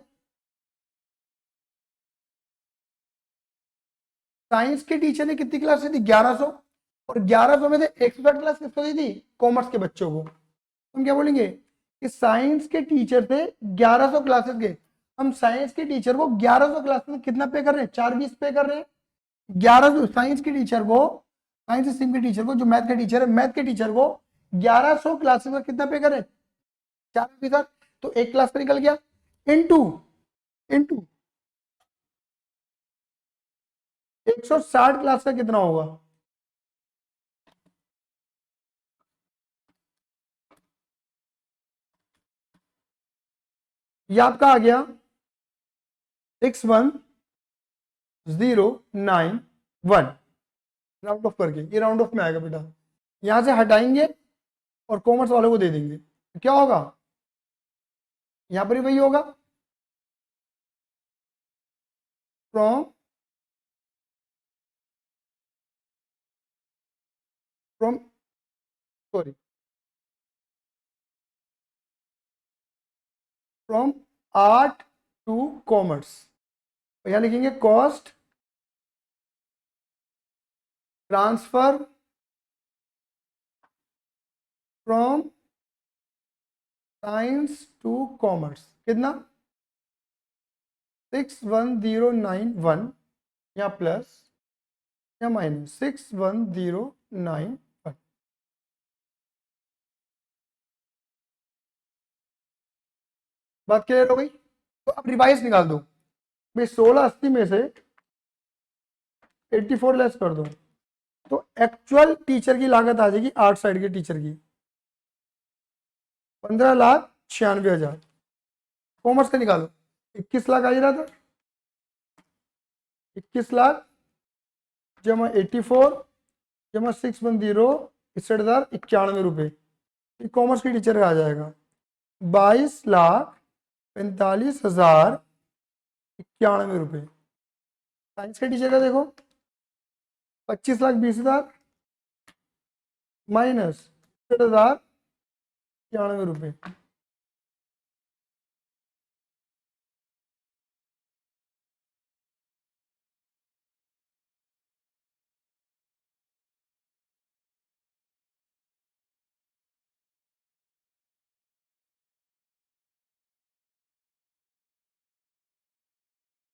S1: साइंस के टीचर ने कितनी क्लास दी थी, 1100, और 1100 में से 160 क्लास किसको दी थी, कॉमर्स के बच्चों को। हम क्या बोलेंगे कि साइंस के टीचर थे 1100 क्लासेस के, हम साइंस के टीचर को 1100 क्लासेस में कितना पे कर रहे हैं, 420 पे कर रहे हैं। 1100 साइंस के टीचर को, साइंस स्ट्रीम के टीचर को, जो मैथ का टीचर है, मैथ के टीचर को 1100 क्लासेस में कितना पे कर रहे हैं, 420। तो एक क्लास का निकल गया, इनटू इनटू 160 क्लास का कितना होगा, ये आपका आ गया 61091, राउंड ऑफ करके, ये राउंड ऑफ में आएगा बेटा, यहां से हटाएंगे और कॉमर्स वालों को दे देंगे, तो क्या होगा, यहां पर ही वही होगा, from from sorry from art to commerce, यहां लिखेंगे cost transfer from science to commerce, कितना 61091, या प्लस या माइनस 61091। बात क्लियर हो गई। तो अब रिवाइज निकाल दो भाई, 1680 में से 84 लेस कर दो, तो एक्चुअल टीचर की लागत आ जाएगी आर्ट साइड के टीचर की 15,96,000। कॉमर्स का निकालो, 21 लाख आ ही रहा था, 21 लाख जमा 84 जमा 610, 61,91 रुपये, कॉमर्स के टीचर का आ जाएगा 22,45,091 रुपये। साइंस के टीचर का देखो 25,20,000 माइनस 61,91 रुपये,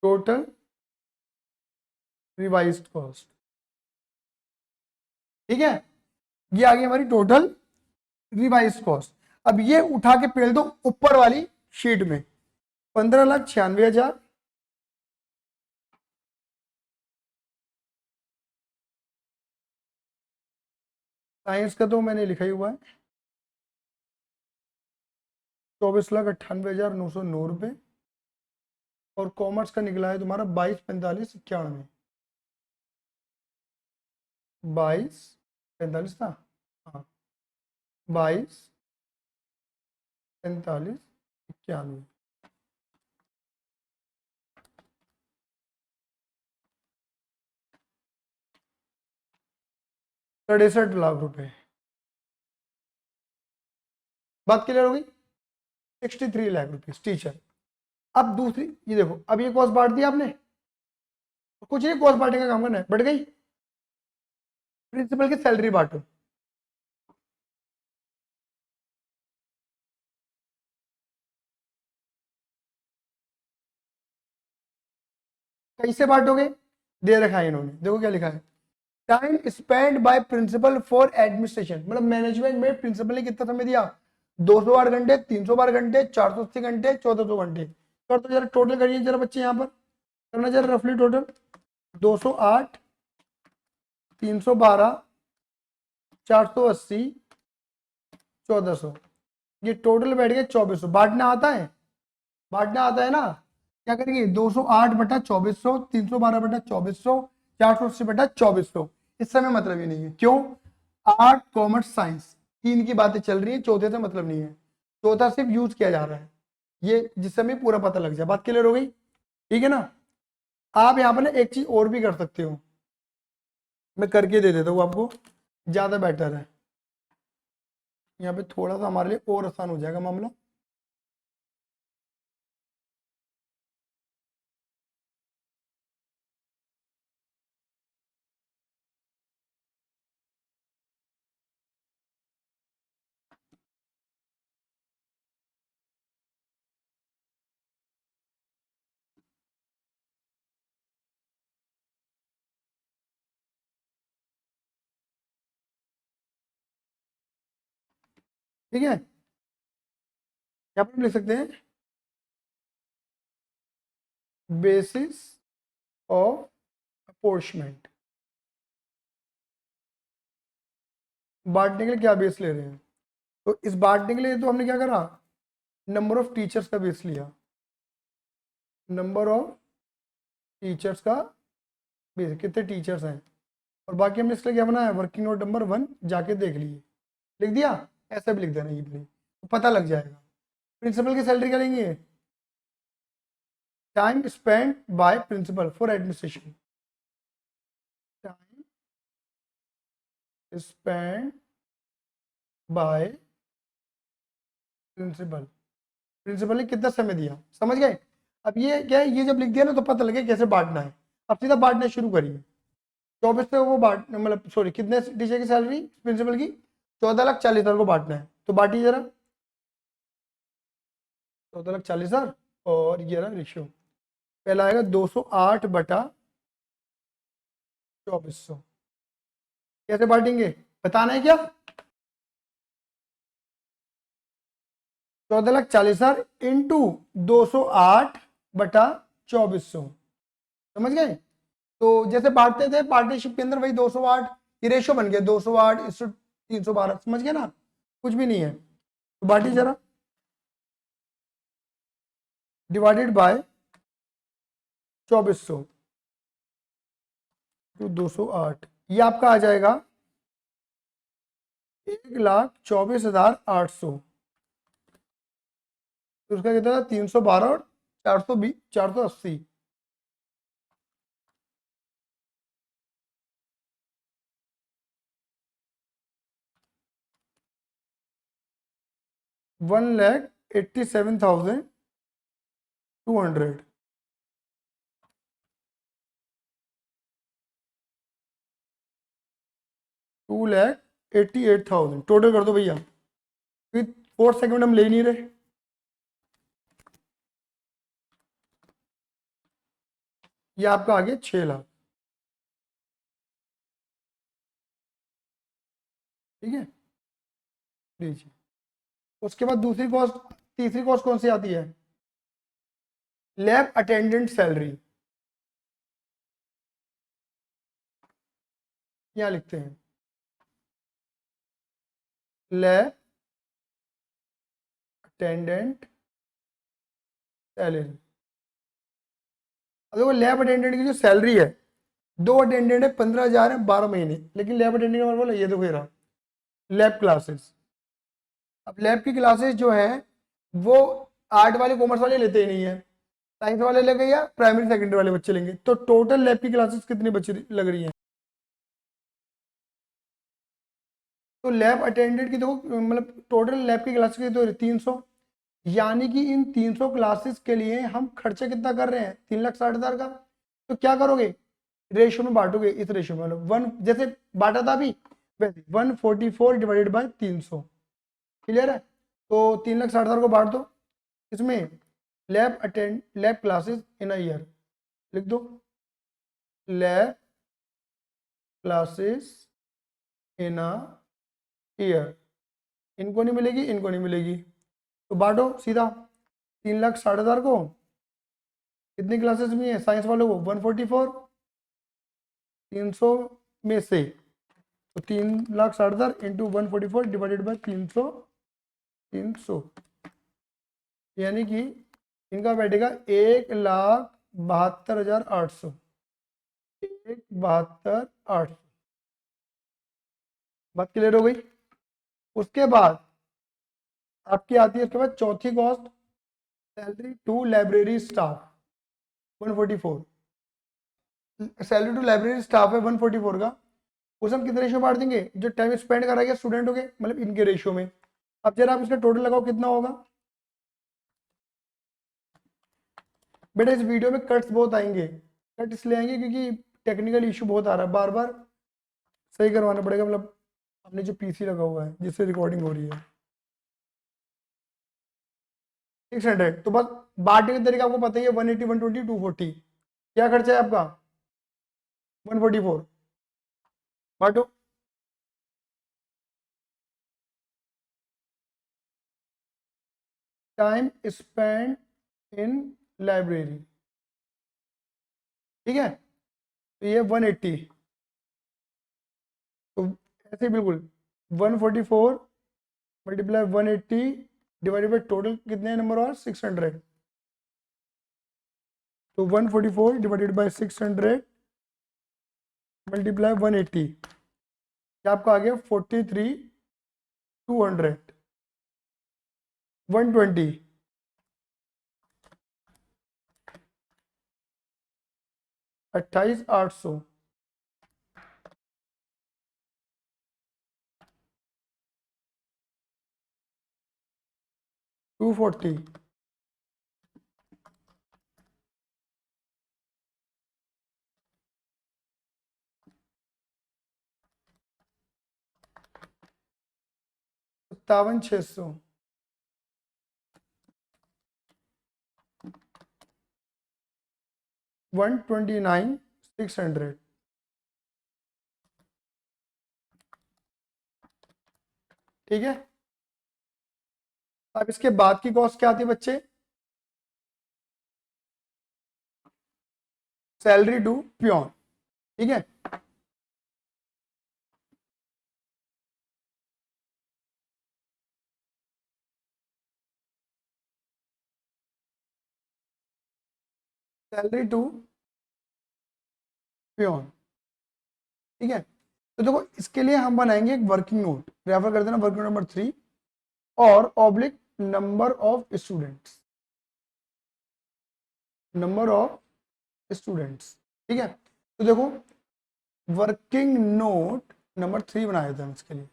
S1: टोटल रिवाइज्ड कॉस्ट। ठीक है, ये आ गई हमारी टोटल रिवाइज्ड कॉस्ट। अब ये उठा के पेल दो ऊपर वाली शीट में, 15,96,000 साइंस का तो मैंने लिखा ही हुआ है, 24,98,909 रुपये, और कॉमर्स का निकला है तुम्हारा 22,45,91, 22,45 था, हाँ 22,45,91, 63 लाख रुपए। बात क्लियर हो गई, 63 लाख रुपीज टीचर। अब दूसरी ये देखो, अब ये कॉस्ट बांट दिया आपने, तो कुछ नहीं, कॉस्ट बांटने का काम करना है, बढ़ गई, प्रिंसिपल की सैलरी बांटो, कैसे बांटोगे, दे रखा है इन्होंने, देखो क्या लिखा है, time spend by principal for administration, मतलब मैनेजमेंट में प्रिंसिपल ने कितना समय दिया, 208 घंटे, 312 घंटे, 480 घंटे, 1400 घंटे। कर तो जरा टोटल करिए जरा बच्चे, यहाँ पर करना जरा रफली टोटल, 208, 312, 480, 1400, ये टोटल बैठ गया 2400। बांटना आता है, बांटना आता है ना, क्या करेंगे 208 बटा 2400, 312 बटा 2400, 480 बटा 2400। इस समय मतलब ही नहीं है, क्यों, आर्ट कॉमर्स साइंस 3 की बातें चल रही है, चौथे से मतलब नहीं है, चौथा सिर्फ यूज किया जा रहा है, ये जिससे हमें पूरा पता लग जाए। बात क्लियर हो गई? ठीक है ना। आप यहाँ पर ना एक चीज और भी कर सकते हो, मैं करके दे देता हूँ आपको, ज्यादा बेटर है, यहाँ पे थोड़ा सा हमारे लिए और आसान हो जाएगा मामला। ठीक है, यहाँ पर हम लिख सकते हैं बेसिस ऑफ अपोर्शमेंट। बांटने के लिए क्या बेस ले रहे हैं, तो इस बांटने के लिए तो हमने क्या करा, नंबर ऑफ टीचर्स का बेस लिया, नंबर ऑफ टीचर्स का बेस, कितने टीचर्स हैं, और बाकी हमने इसलिए क्या बनाया, वर्किंग नोट नंबर 1 जाके देख लिए, लिख दिया, ऐसा भी लिख देना ये भी, तो पता लग जाएगा। प्रिंसिपल की सैलरी क्या लेंगे, time spend by principal for administration, time spend by principal, principal ने कितना समय दिया, समझ गए। अब ये क्या है, ये जब लिख दिया ना तो पता लगे कैसे बांटना है। अब सीधा बांटना शुरू करिए। 24 से वो बांट, मतलब सॉरी, कितने टीचर की सैलरी प्रिंसिपल की, 14,40,000 को बांटना है, तो बांटिए जरा, 14,40,000, और ये रहा रेशियो, पहला आएगा 208/2400। कैसे बांटेंगे बताना है क्या, 14,40,000 इंटू 208/2400, समझ गए। तो जैसे बांटते थे पार्टनरशिप के अंदर, वही 208, ये रेशियो बन गया 208/312, समझ गए ना, कुछ भी नहीं है। तो बांटिए जरा, डिवाइडेड बाय 2400 तो 208, ये आपका आ जाएगा 1,24,800, तो उसका कितना था 312 और 420, 480, 1,87,200, 2,88,000 टोटल कर दो भैया, फिर 4 सेकंड हम ले नहीं रहे। ये आपका आ गया 6 लाख, ठीक है, लीजिए। उसके बाद दूसरी कॉस्ट, तीसरी कॉस्ट कौन सी आती है, लैब अटेंडेंट सैलरी, यहाँ लिखते हैं लैब अटेंडेंट सैलरी। अब देखो लैब अटेंडेंट की जो सैलरी है, 2 अटेंडेंट है, 15,000 है 12 महीने, लेकिन लैब अटेंडेंट का बोला, ये देखो ये रहा लैब क्लासेस। अब लैब की क्लासेस जो है वो आर्ट वाले कॉमर्स वाले लेते ही नहीं है, साइंस वाले लेंगे या प्राइमरी सेकेंडरी वाले बच्चे लेंगे। तो टोटल लैब की क्लासेस कितनी बच लग रही हैं, तो लैब अटेंडेंट की देखो, मतलब टोटल लैब की क्लासेस की तो 300, यानी कि इन 300 क्लासेस के लिए हम खर्चा कितना कर रहे हैं, 3,60,000 का। तो क्या करोगे, रेशियो में बांटोगे, इस रेशियो में, मतलब 1 जैसे बांटा था अभी वैसे 144 डिवाइडेड बाय 300, क्लियर है। तो 3,60,000 को बांट दो इसमें, lab classes in a year लिख दो, lab classes in a year, इनको नहीं मिलेगी, इनको नहीं मिलेगी, तो बांटो सीधा 3,60,000 को, कितनी क्लासेस में है साइंस वालों को 144, 300 में से, तो 3,60,000 इंटू 144 डिवाइडेड बाई 300, 300, यानी कि इनका बैठेगा 1,72,800, 1,72,800। बात क्लियर हो गई। उसके बाद आपकी आती है उसके बाद चौथी cost, salary to library staff 144। Salary to library staff है 144 का, उस हम कितने रेशियो बांट देंगे, जो टाइम स्पेंड करा गया स्टूडेंटों के मतलब इनके रेशियो में। अब जरा आप इसका टोटल लगाओ कितना होगा। बेटा इस वीडियो में कट्स बहुत आएंगे, कट इसलिए आएंगे क्योंकि टेक्निकल इशू बहुत आ रहा है, बार बार सही करवाना पड़ेगा, मतलब हमने जो पीसी लगा हुआ है जिससे रिकॉर्डिंग हो रही है। 600 तो बस बांटने का तरीका आपको पता ही है, 180 120 240। क्या खर्चा है आपका 144, बांटो। टाइम स्पेंड इन लाइब्रेरी, ठीक है, तो ये 180, तो ऐसे बिल्कुल 144 मल्टीप्लाई 180 डिवाइडेड बाई टोटल कितने नंबर और 600, तो 144 डिवाइडेड बाई 600 मल्टीप्लाई 180, क्या आपका आ गया 43 200 120 28,800 240 57,600 129,600, ठीक है। अब इसके बाद की कॉस्ट क्या आती है बच्चे, सैलरी टू प्योन, ठीक है। सैलरी टू प्योन, ठीक है। तो देखो इसके लिए हम बनाएंगे एक वर्किंग नोट, रेफर कर देना वर्किंग नोट नंबर 3 और oblique number of students, number of students, ठीक है। तो देखो वर्किंग नोट नंबर 3 बनाए थे हम इसके लिए,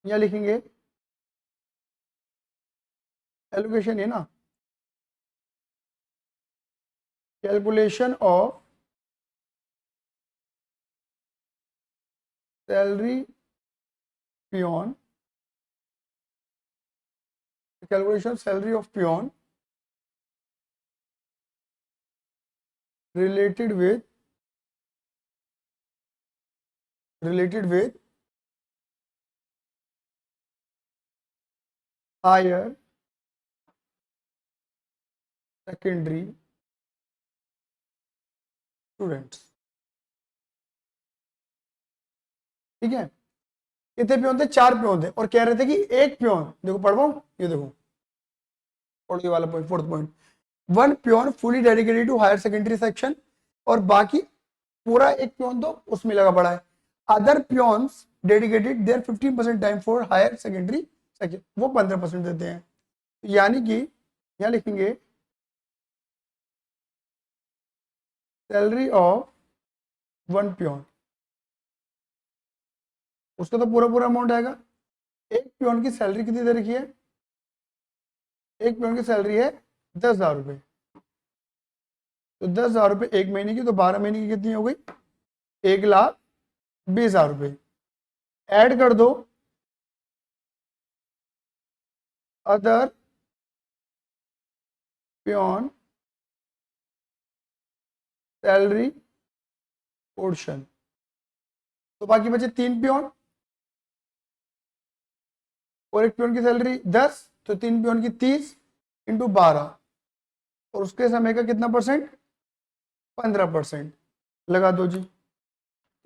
S1: यहाँ लिखेंगे एलोकेशन है ना, calculation of salary peon, calculation salary of peon related with higher secondary students, ठीक है। कितने पियोन थे, 4 पियोन थे, और कह रहे थे कि एक पियोन, देखो पढ़वाऊं, ये देखो और ये वाला point, fourth point, 1 peon fully dedicated to higher secondary section, और बाकी पूरा एक पियोन तो उसमें लगा पड़ा है, other peons dedicated there 15% time for higher secondary section, वो 15% देते हैं, यानी कि यहाँ लिखेंगे सैलरी ऑफ 1 पियोन, उसका तो पूरा पूरा अमाउंट आएगा। एक पियोन की सैलरी कितनी दे रखी है, एक पियोन की सैलरी है 10,000 रुपये, तो 10,000 रुपये एक महीने की, तो 12 महीने की कितनी हो गई, 1,20,000 रुपये। ऐड कर दो अदर पियोन सैलरी पोर्शन, तो बाकी बचे 3 पियोन, और एक पियोन की सैलरी 10, तो 3 पियोन की 30 इंटू 12, और उसके समय का कितना परसेंट, 15% लगा दो जी,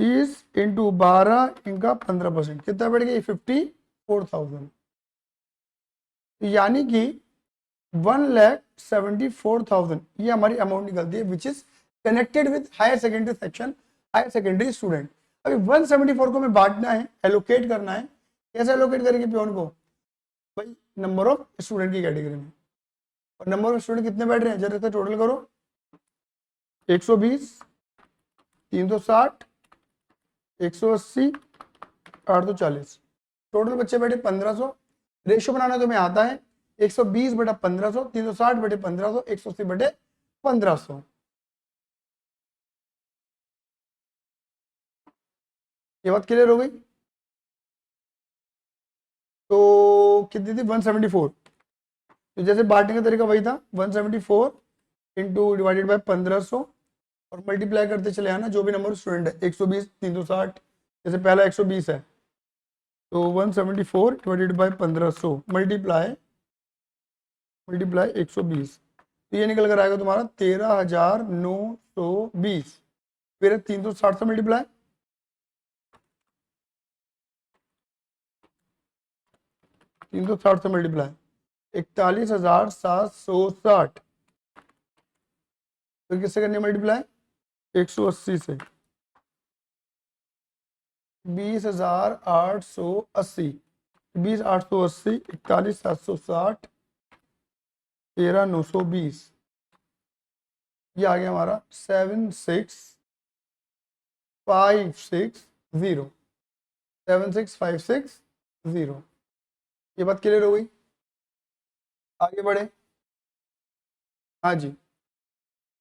S1: 30 इंटू 12 इनका 15%, कितना बढ़ गया 54,000, यानी कि 1,74,000 ये हमारी अमाउंट निकलती है, which is connected with higher secondary section higher secondary student. अभी 174 को हमें बांटना है, एलोकेट करना है। कैसे एलोकेट करेंगे पियोन को? भाई नंबर ऑफ स्टूडेंट की कैटेगरी में, और नंबर ऑफ स्टूडेंट कितने बैठ रहे हैं जरा से टोटल करो, 120, 360, 180, 840, टोटल बच्चे बैठे 1500। रेशियो बनाना तुम्हें आता है, 120 बटा 1500, 360 बटे 1500, 180 बटे 1500। ये बात क्लियर हो गई? तो कितनी थी? 174। तो जैसे बांटने का तरीका वही था, 174 इंटू डिवाइडेड बाय 1500 और मल्टीप्लाई करते चले आना जो भी नंबर स्टूडेंट है, 120, 360, जैसे पहला 120 है तो 174 डिवाइडेड बाय 1500 मल्टीप्लाई 120, तो ये निकल कर आएगा तुम्हारा 13,920। फिर 360 से मल्टीप्लाई, 360 से मल्टीप्लाई 41,760। फिर किससे करनी है मल्टीप्लाई? 180 से, 20,880, 20,880, 41,760, 13,920, ये आ गया हमारा 76560, 76560। ये बात क्लियर हो गई? आगे बढ़े। हाँ जी,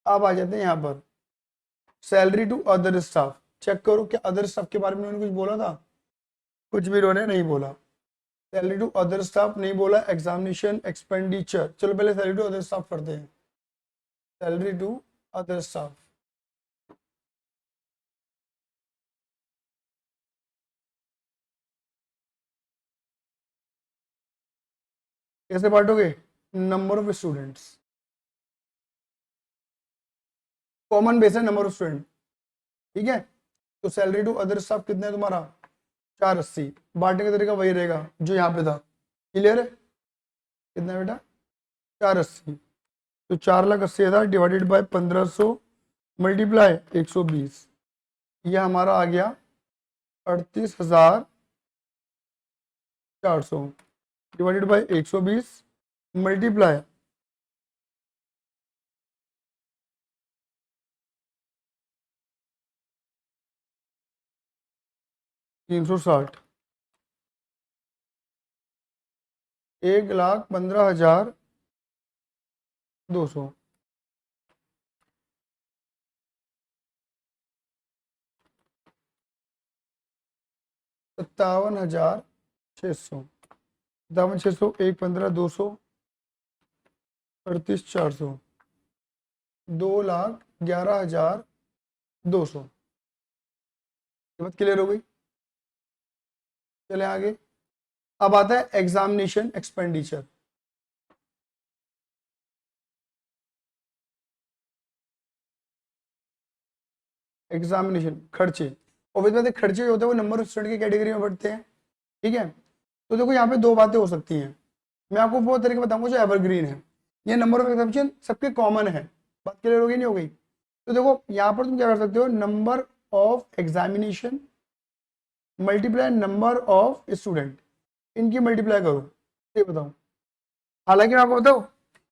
S1: अब आ जाते हैं यहाँ पर salary to other staff. Check करो क्या अदर स्टाफ के बारे में उन्होंने कुछ बोला था? कुछ भी उन्होंने नहीं बोला। सैलरी टू अदर स्टाफ नहीं बोला। एग्जामिनेशन एक्सपेंडिचर, चलो पहले सैलरी टू अदर स्टाफ करते हैं। सैलरी टू अदर स्टाफ, कैसे बांटोगे? Number of students, common base है नंबर ऑफ स्टूडेंट, ठीक है। तो सैलरी टू अदर स्टाफ कितना है तुम्हारा? 480। बांटने का तरीका वही रहेगा जो यहाँ पे था। क्लियर है? कितना है बेटा? 480। तो 4,80,000 डिवाइडेड बाय 1500 मल्टीप्लाई 120, यह हमारा आ गया 38,400 डिवाइडेड बाय 120 मल्टीप्लाई 360, 1,15,200। 57,600, 57,600, 1,15,200, 38,400, 2,11,200। ये बात क्लियर हो गई? चले आगे। अब आता है एग्जामिनेशन एक्सपेंडिचर। एग्जामिनेशन खर्चे, ऑब्वियसली खर्चे जो होते हैं वो नंबर ऑफ स्टूडेंट की कैटेगरी में बढ़ते हैं, ठीक है। तो देखो यहाँ पे दो बातें हो सकती हैं, मैं आपको वो तरीके बताऊंगा जो एवरग्रीन है। ये नंबर ऑफ एग्जामिनेशन सबके कॉमन है। बात क्लियर हो गई नहीं हो गई? तो देखो यहाँ पर तुम क्या कर सकते हो, number of examination multiply number of student, इनकी मल्टीप्लाई करो, ये बताओ। हालांकि मैं आपको बताऊँ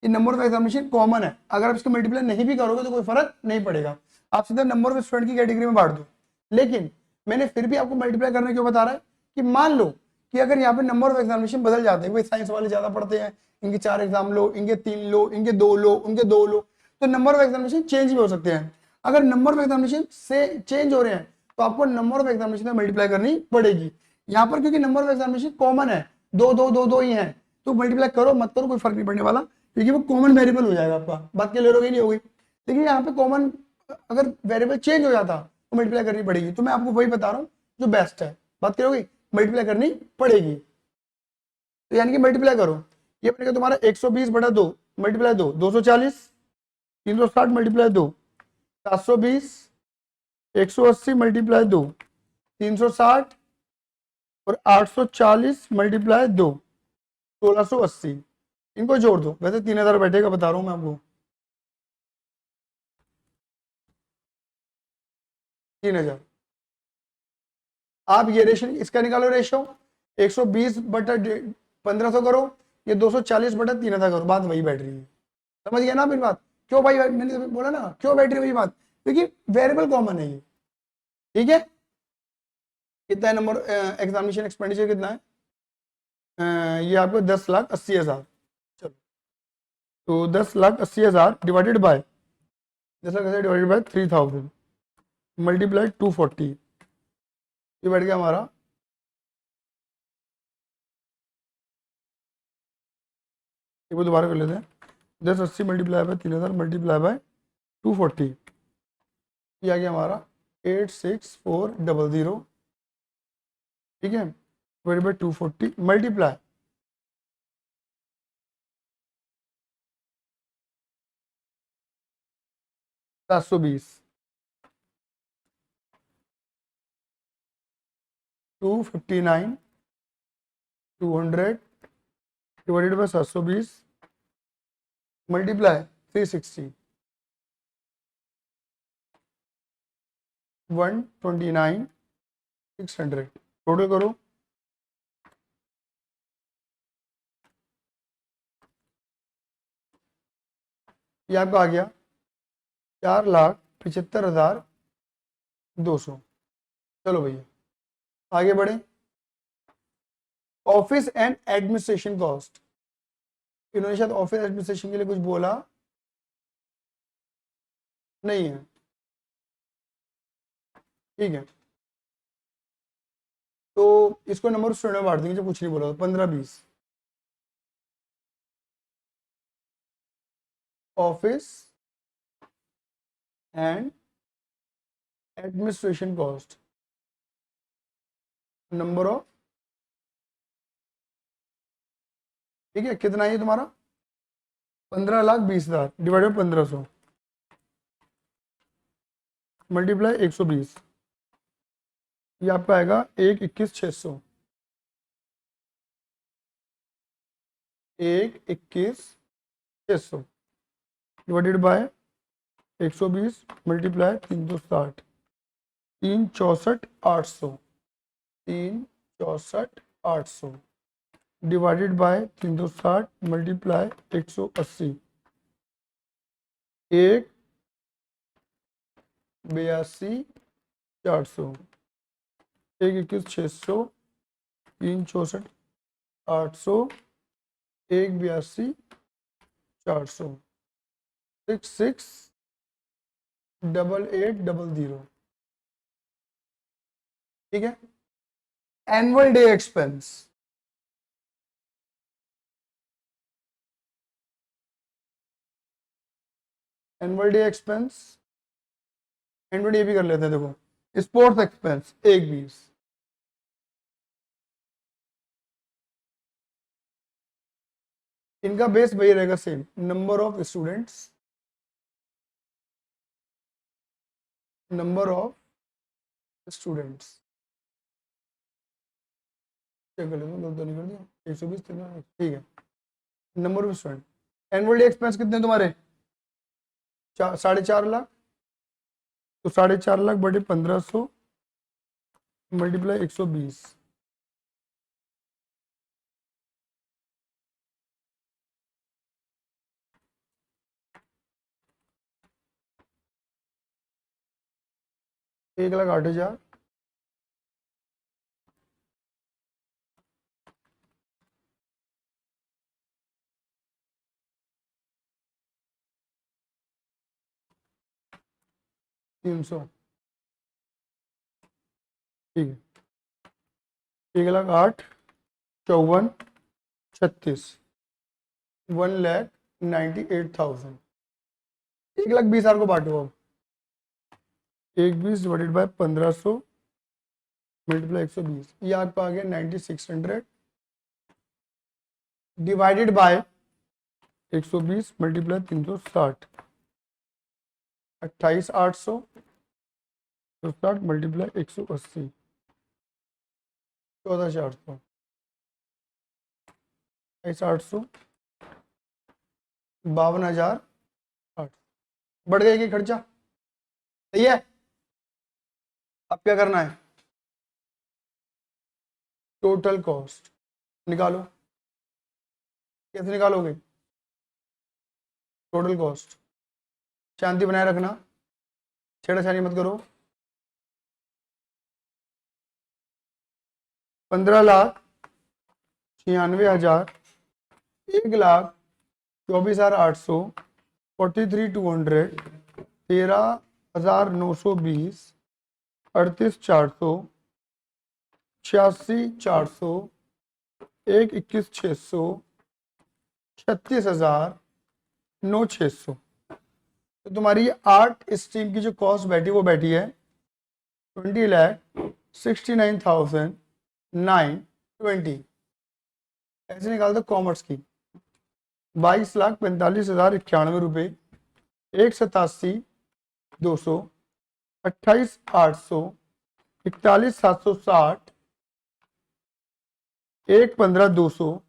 S1: ये नंबर ऑफ एग्जामिनेशन कॉमन है, अगर आप इसको मल्टीप्लाई नहीं भी करोगे तो कोई फर्क नहीं पड़ेगा, आप सीधा नंबर ऑफ स्टूडेंट की कैटेगरी में बांट दो। लेकिन मैंने फिर भी आपको मल्टीप्लाई करने क्यों बता रहा है कि मान लो कि अगर यहाँ पे नंबर ऑफ एग्जामिनेशन बदल जाते हैं, भाई साइंस वाले ज्यादा पढ़ते हैं, इनके 4 एग्जाम लो, इनके 3 लो, इनके 2 लो, उनके 2 लो, तो नंबर ऑफ एग्जामिनेशन चेंज भी हो सकते हैं। अगर नंबर ऑफ एग्जामिनेशन से चेंज हो रहे हैं तो आपको नंबर ऑफ एग्जामिनेशन में मल्टीप्लाई करनी पड़ेगी। यहाँ पर क्योंकि नंबर ऑफ एग्जामिनेशन कॉमन है, दो दो दो दो ही है, तो मल्टीप्लाई करो मत करो कोई फर्क नहीं पड़ने वाला, क्योंकि वो कॉमन वेरिएबल हो जाएगा आपका। बात क्लियर हो गई नहीं हो गई? लेकिन यहाँ पे कॉमन अगर वेरिएबल चेंज हो जाता तो मल्टीप्लाई करनी पड़ेगी, तो मैं आपको वही बता रहा हूँ जो बेस्ट है। बात क्लियर हो गई? मल्टीप्लाई करनी पड़ेगी, तो यानी कि मल्टीप्लाई करो, ये बनेगा तुम्हारा 120 बटा 2 मल्टीप्लाई 2, 240, 360 मल्टीप्लाई 2, 720, 180 मल्टीप्लाई 2, 360 और 840 मल्टीप्लाई 2, 1680। इनको जोड़ दो, वैसे 3,000 बैठेगा बता रहा हूं मैं आपको। 3000। आप ये रेशियो इसका निकालो, रेशियो 120/1500 करो, ये 240/3000 करो, बात वही बैठ रही है। समझ गया ना मेरी बात? क्यों भाई, मैंने तो बोला ना क्यों बैठ रही है वही बात, क्योंकि वेरिएबल कॉमन है ये। ठीक है, कितना है नंबर एग्जामिनेशन एक्सपेंडिचर कितना है? ये आपको 10,80,000। चलो, तो 10,80,000 divided by 10,80,000 divided by 3000 multiply 240, ये बैठ गया हमारा वो दोबारा कर लेते हैं। 1080 मल्टीप्लाई बाय 3000 मल्टीप्लाई बाय 240, ये आ गया हमारा 86400। ठीक है, divided by 240 multiply 720, 259 200 divided by 720 multiply 360 129 600, total करो। ये आपका आ गया 4,75,200। चलो भैया आगे बढ़े। ऑफिस एंड एडमिनिस्ट्रेशन कॉस्ट, इन्होंने शायद ऑफिस एडमिनिस्ट्रेशन के लिए कुछ बोला नहीं है। ठीक है, तो इसको नंबर स्टूडेंट में बांट देंगे, जब कुछ नहीं बोला 15-20 office and administration cost, number of. ठीक है, कितना है तुम्हारा? 15,20,000 डिवाइडेड 1500 मल्टीप्लाई 120, ये आपका आएगा 1,21,600। 1,21,600 divided by 120 multiply 360, 364,800, 364,800 divided by 360 multiply 180, 1,82,400, 1,21,600, 364,800, 1,82,400, 66,88,00। ठीक है, annual day expense, annual day expense, annual day भी कर लेते हैं। देखो स्पोर्ट्स एक्सपेंस 1,20, इनका बेस वही रहेगा same, number of students, number of students. Check कर लेते हैं, गलत नहीं कर दिया, 120। ठीक है, number of student. Annual day expense कितने तुम्हारे? 4.5 लाख, तो 4.5 लाख बटे 1500 मल्टीप्लाई 120, एक लाख 8,000, तीन सौ। ठीक है, 1,08,54,36, 1,98,000। 1,20,000 को बांटो अब, 1,20 डिवाइडेड बाय 1500 मल्टीप्लाई 120, ये आपका आ गया 9,600 डिवाइडेड बाय 120 मल्टीप्लाई 360, 28,800 60 मल्टीप्लाई 180, 14,400, 28,800, 52,800। बढ़ गया कि खर्चा? सही है। अब क्या करना है, टोटल कॉस्ट निकालो। कैसे निकालोगे, टोटल कॉस्ट, शांति बनाए रखना, छेड़छाड़ी मत करो। 15,96,000, 1,24,800, 43,200, 13,920, 38,400, 86,400, 21,600, 36,900। तो तुम्हारी 8 स्ट्रीम की जो कॉस्ट बैठी वो बैठी है 20,69,920। ऐसे निकाल दो कॉमर्स की, 22,45,091 रुपये, 1,87,200, 28,800, 41,760, 1,15,200,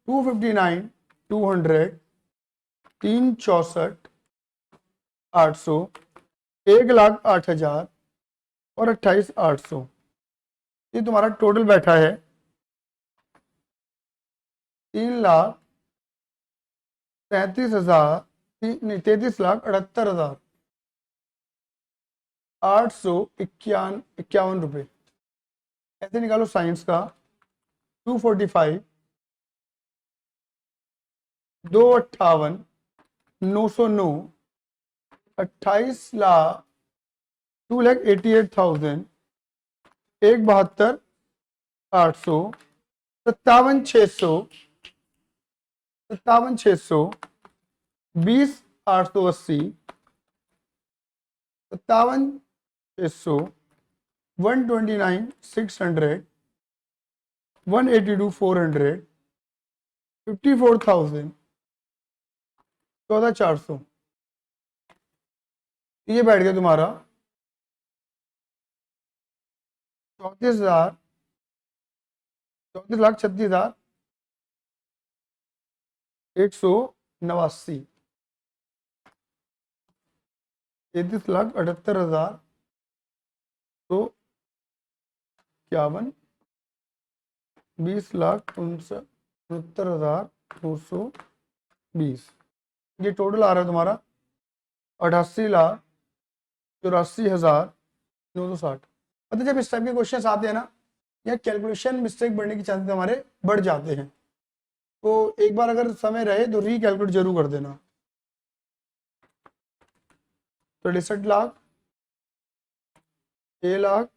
S1: 259,200, 3,64,800, 1,08,000 और 28,800। ये तुम्हारा टोटल बैठा है 3,33,68,851 रुपये। ऐसे निकालो साइंस का, 245, 258,909, 28,00,000, 2,88,000, 1,72,800, 57,600, 57,600, 20,880, 57,600, 129,600, 182,400, 54,000, 14,400। ये बैठ गया तुम्हारा 34,000, 34,36,189, 33,78,000 तो 51, 20,69,920। ये टोटल आ रहा है तुम्हारा 88,84,960। मतलब जब इस टाइप के क्वेश्चन आते हैं ना, या कैलकुलेशन मिस्टेक बढ़ने के चांसेस हमारे बढ़ जाते हैं, तो एक बार अगर समय रहे तो रीकैलकुलेट जरूर कर देना। 63,00,000, 6,00,000,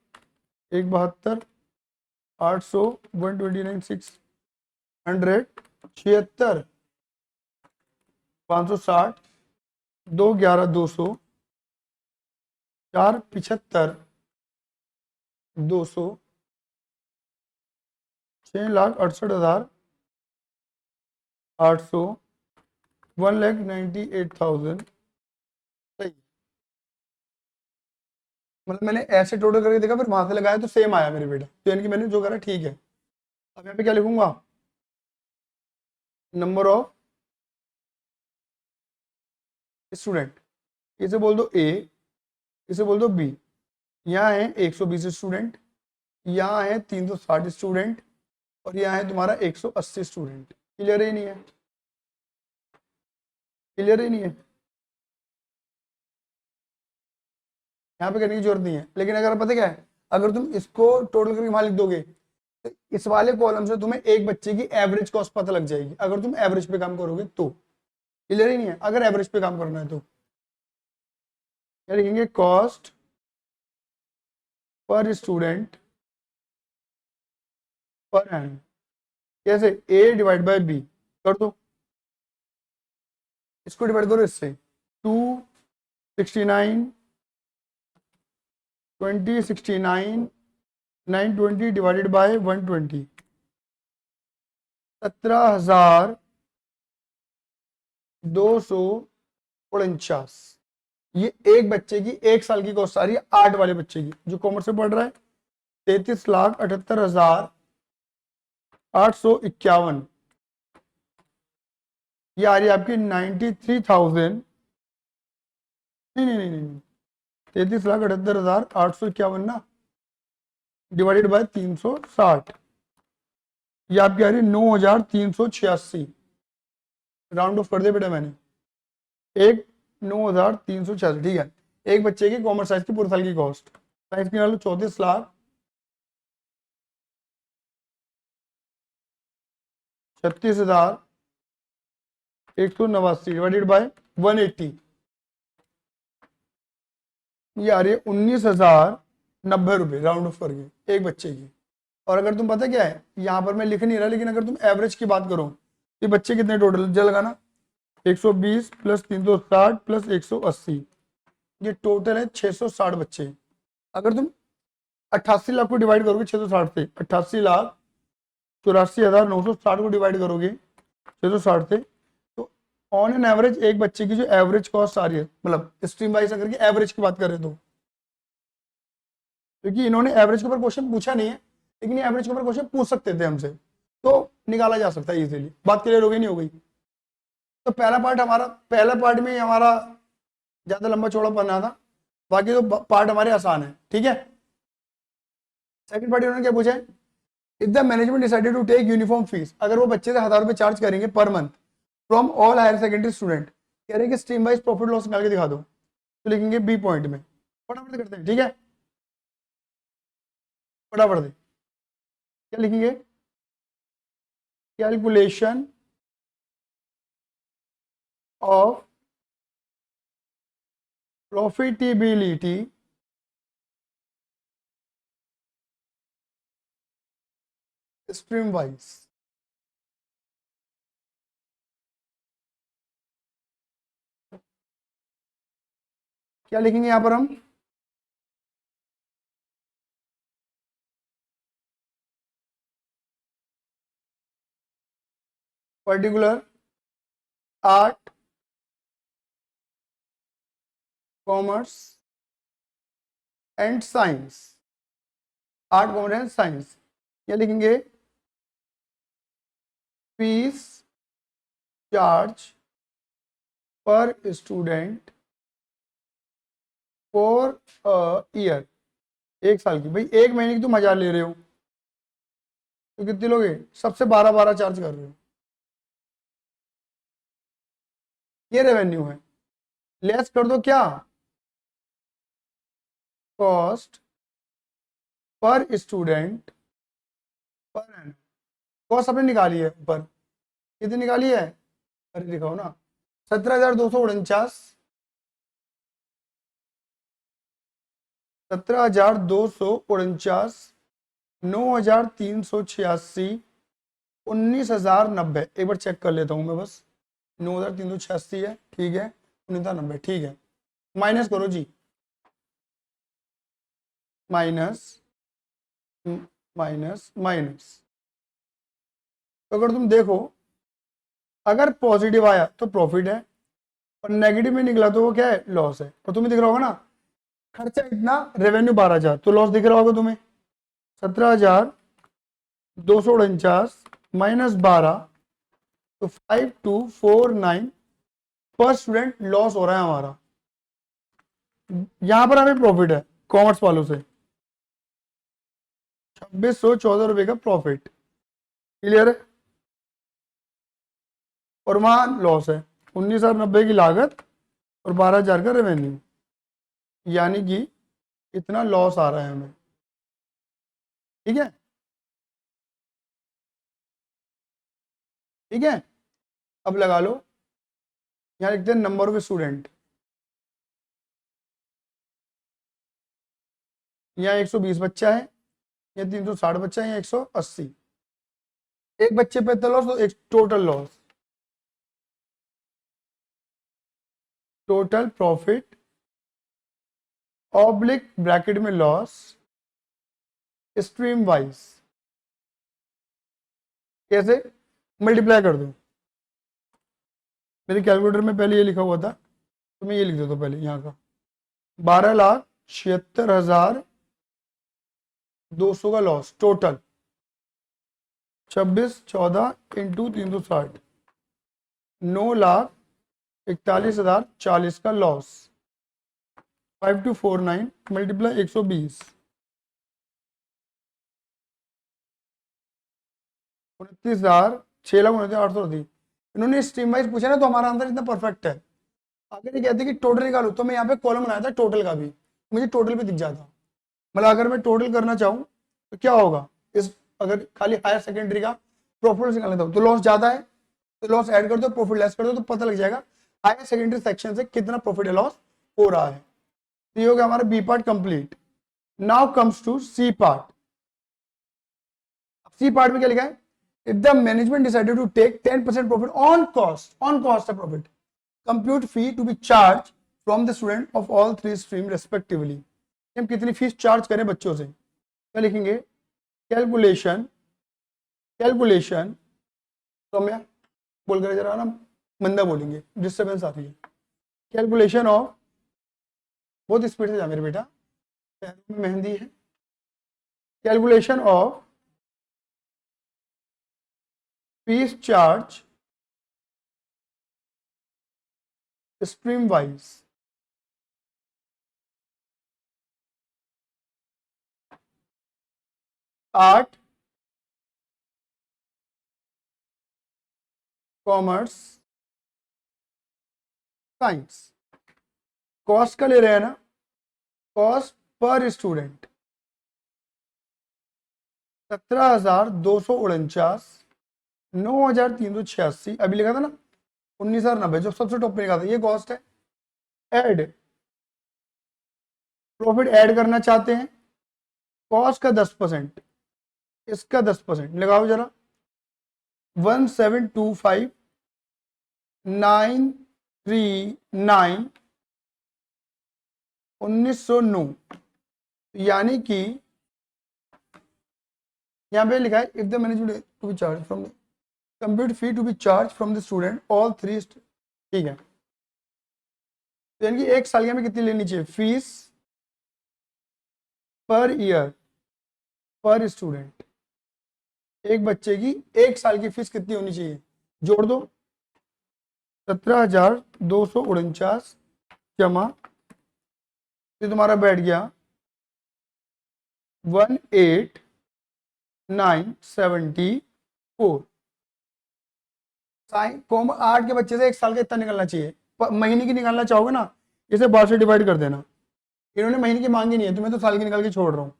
S1: 1,72,800, 129,600, 76, 560, 2,11,200, 4,75,200, 6,68,800, 1,98,000। सही। मतलब मैंने ऐसे टोटल करके देखा, फिर वहां से लगाया तो सेम आया मेरे बेटा, तो यानी कि मैंने जो करा ठीक है। अब यहाँ पे क्या लिखूंगा, नंबर ऑफ स्टूडेंट, इसे बोल दो ए, इसे बोल दो बी। यहाँ है 120 स्टूडेंट, यहाँ है 360 स्टूडेंट, और यहाँ है तुम्हारा 180 स्टूडेंट। क्लियर ही नहीं है, क्लियर ही नहीं है, यहाँ पे करने की जरूरत नहीं है। लेकिन अगर पता क्या है, अगर तुम इसको टोटल करके वहां लिख दोगे तो इस वाले कॉलम से तुम्हें एक बच्चे की एवरेज कॉस्ट पता लग जाएगी, अगर तुम एवरेज पे काम करोगे तो। क्लियर ही नहीं है, अगर एवरेज पे काम करना है तो क्या लिखेंगे, cost per student per annum. कैसे, ए डिवाइड बाय बी कर दो, इसको डिवाइड करो इससे, 269, 2069, 920 डिवाइडेड बाय 120, 17,249। ये एक बच्चे की एक साल की कॉस्ट आ रही है, 8 वाले बच्चे की जो कॉमर्स से पढ़ रहा है, 33,78,851। ये आ रही है आपकी 93,000, नहीं नहीं नहीं नहीं 33,78,851 ना, डिवाइडेड बाय 360, ये आपकी आ रही 9,386। राउंड ऑफ कर दिया बेटा मैंने, एक 9,386, ठीक है। एक बच्चे की कॉमर्स साइंस की पूरे साल की कॉस्ट, साइंस की 34,36,189 डिवाइडेड बाय 180, ये आ रही है 19,090 रुपये राउंड ऑफ करके एक बच्चे की। और अगर तुम पता क्या है, यहाँ पर मैं लिख नहीं रहा, लेकिन अगर तुम एवरेज की बात करो, ये बच्चे कितने टोटल जल लगाना, 120 प्लस 360 प्लस 180, ये टोटल है 660 बच्चे। अगर तुम 88 लाख को डिवाइड करोगे 660 से, 88,84,960 को डिवाइड करोगे 660 से, तो ऑन एन एवरेज एक बच्चे की जो एवरेज कॉस्ट आ रही है, मतलब स्ट्रीम वाइज अगर की एवरेज की बात करें तो, क्योंकि इन्होंने एवरेज के ऊपर क्वेश्चन पूछा नहीं है, लेकिन एवरेज के ऊपर क्वेश्चन पूछ सकते थे हमसे, तो निकाला जा सकता है इजीली। बात क्लियर हो गई नहीं हो गई? तो पहला पार्ट में हमारा ज्यादा लंबा चौड़ा पढ़ना था, बाकी तो पार्ट हमारे आसान है, ठीक है। सेकंड पार्ट उन्होंने क्या पूछा है, if the management decided to take uniform fees, अगर वो बच्चे से 1,000 रुपए चार्ज करेंगे per month from all higher secondary student, कह रहे हैं कि स्ट्रीम वाइज प्रॉफिट लॉस निकाल के दिखा दो, तो लिखेंगे बी पॉइंट में, फटाफट करते हैं, ठीक है, फटाफट से क्या लिखेंगे, calculation of profitability stream wise. क्या लिखेंगे यहां पर हम, particular art, commerce and science, art commerce and science, क्या लिखेंगे, फीस चार्ज पर स्टूडेंट फॉर ईयर, एक साल की। भाई एक महीने की तुम 1,000 ले रहे हो, तो कितने लोगे, सबसे 12 चार्ज कर रहे हो, ये रेवेन्यू है। लेस कर दो क्या, cost per student per annum, cost आपने निकाली है ऊपर, कितनी निकाली है, अरे दिखाओ ना, 17,249, 17,249, 9,386, 19,090, एक बार चेक कर लेता हूँ मैं बस, 9,386 है, ठीक है, 19,090, ठीक है, माइनस करो जी, माइनस माइनस माइनस, तो अगर तुम देखो, अगर पॉजिटिव आया तो प्रॉफिट है, और नेगेटिव में निकला तो वो क्या है, लॉस है। और तुम्हें दिख रहा होगा ना, खर्चा इतना, रेवेन्यू 12,000, तो लॉस दिख रहा होगा तुम्हें, 17,249 माइनस 12, तो 5,249 पर स्टूडेंट लॉस हो रहा है हमारा। यहां पर हमें प्रॉफिट है कॉमर्स वालों से 2,614 रुपए का प्रॉफिट, क्लियर है, और वहां लॉस है 19,090 की लागत और 12,000 का रेवेन्यू, यानी कि इतना लॉस आ रहा है हमें, ठीक है, ठीक है। अब लगा लो, यहाँ लिखते हैं नंबर ऑफ स्टूडेंट, यहाँ 120 बच्चा है, या 360 बच्चा है, या 180, एक बच्चे पे तो लॉस, तो एक total loss, total profit oblique bracket में लॉस स्ट्रीम वाइज, कैसे, मल्टीप्लाई कर दो, मेरे कैलकुलेटर में पहले ये लिखा हुआ था, तो मैं ये लिख देता हूँ पहले यहाँ का, 12,76,200 का लॉस टोटल, 26,14 इंटू 360, 9,41,040 का लॉस, 5249 मल्टीप्लाई 120, 29,06,29,830। इन्होंने स्ट्रीम वाइज पूछा ना, तो हमारा आंसर इतना परफेक्ट है। अगर ये कहते कि टोटल निकालो, तो मैं यहाँ पे कॉलम बनाया था टोटल का भी, मुझे टोटल भी दिख जाता। मतलब अगर मैं टोटल करना चाहूँ तो क्या होगा, इस अगर खाली हायर सेकेंडरी का प्रॉफिट निकालना था तो लॉस ज्यादा है, तो लॉस ऐड कर दो, प्रॉफिट लेस कर दो, तो पता लग जाएगा हायर सेकेंडरी सेक्शन से कितना प्रॉफिट या लॉस हो रहा है। तो ये हो गया हमारा B part complete. Now comes to C part. C part में क्या लिखा है, if the management decided to take 10% profit on cost of profit, compute fee to be charge from the student of all 3 stream respectively. हम कितनी fees charge करें बच्चों से, क्या लिखेंगे, कैलकुलेशन सौम्या बोल कर जरा ना, मंदा बोलेंगे, डिस्टर्बेंस आ रही है। कैलकुलेशन ऑफ, बहुत स्पीड से जा मेरे बेटा, पैरों में मेहंदी है। Calculation of fees charge stream wise. Art, commerce, science. Cost का ले रहे हैं ना, कॉस्ट पर स्टूडेंट 17,249, 9,386, अभी लिखा था ना 19,090, जो सबसे टॉप पे लिखा था, ये कॉस्ट है। ऐड, प्रॉफिट ऐड करना चाहते हैं, कॉस्ट का 10%, इसका 10% लगाओ जरा, 1725,939, 1909, यानी कि यहाँ पे लिखा है if the management to be charge from compute fee to be charge from the student all 3, ठीक है। तो यानी कि एक साल की हमें कितनी लेनी चाहिए फीस पर ईयर पर स्टूडेंट, एक बच्चे की एक साल की फीस कितनी होनी चाहिए, जोड़ दो, 17,249 जमा, ये तुम्हारा बैठ गया 18,974। कॉम 8 के बच्चे से एक साल का इतना निकलना चाहिए, महीने की निकालना चाहोगे ना, इसे 12 से डिवाइड कर देना। इन्होंने महीने की मांगी नहीं है, तो मैं तो साल की निकाल के छोड़ रहा हूँ।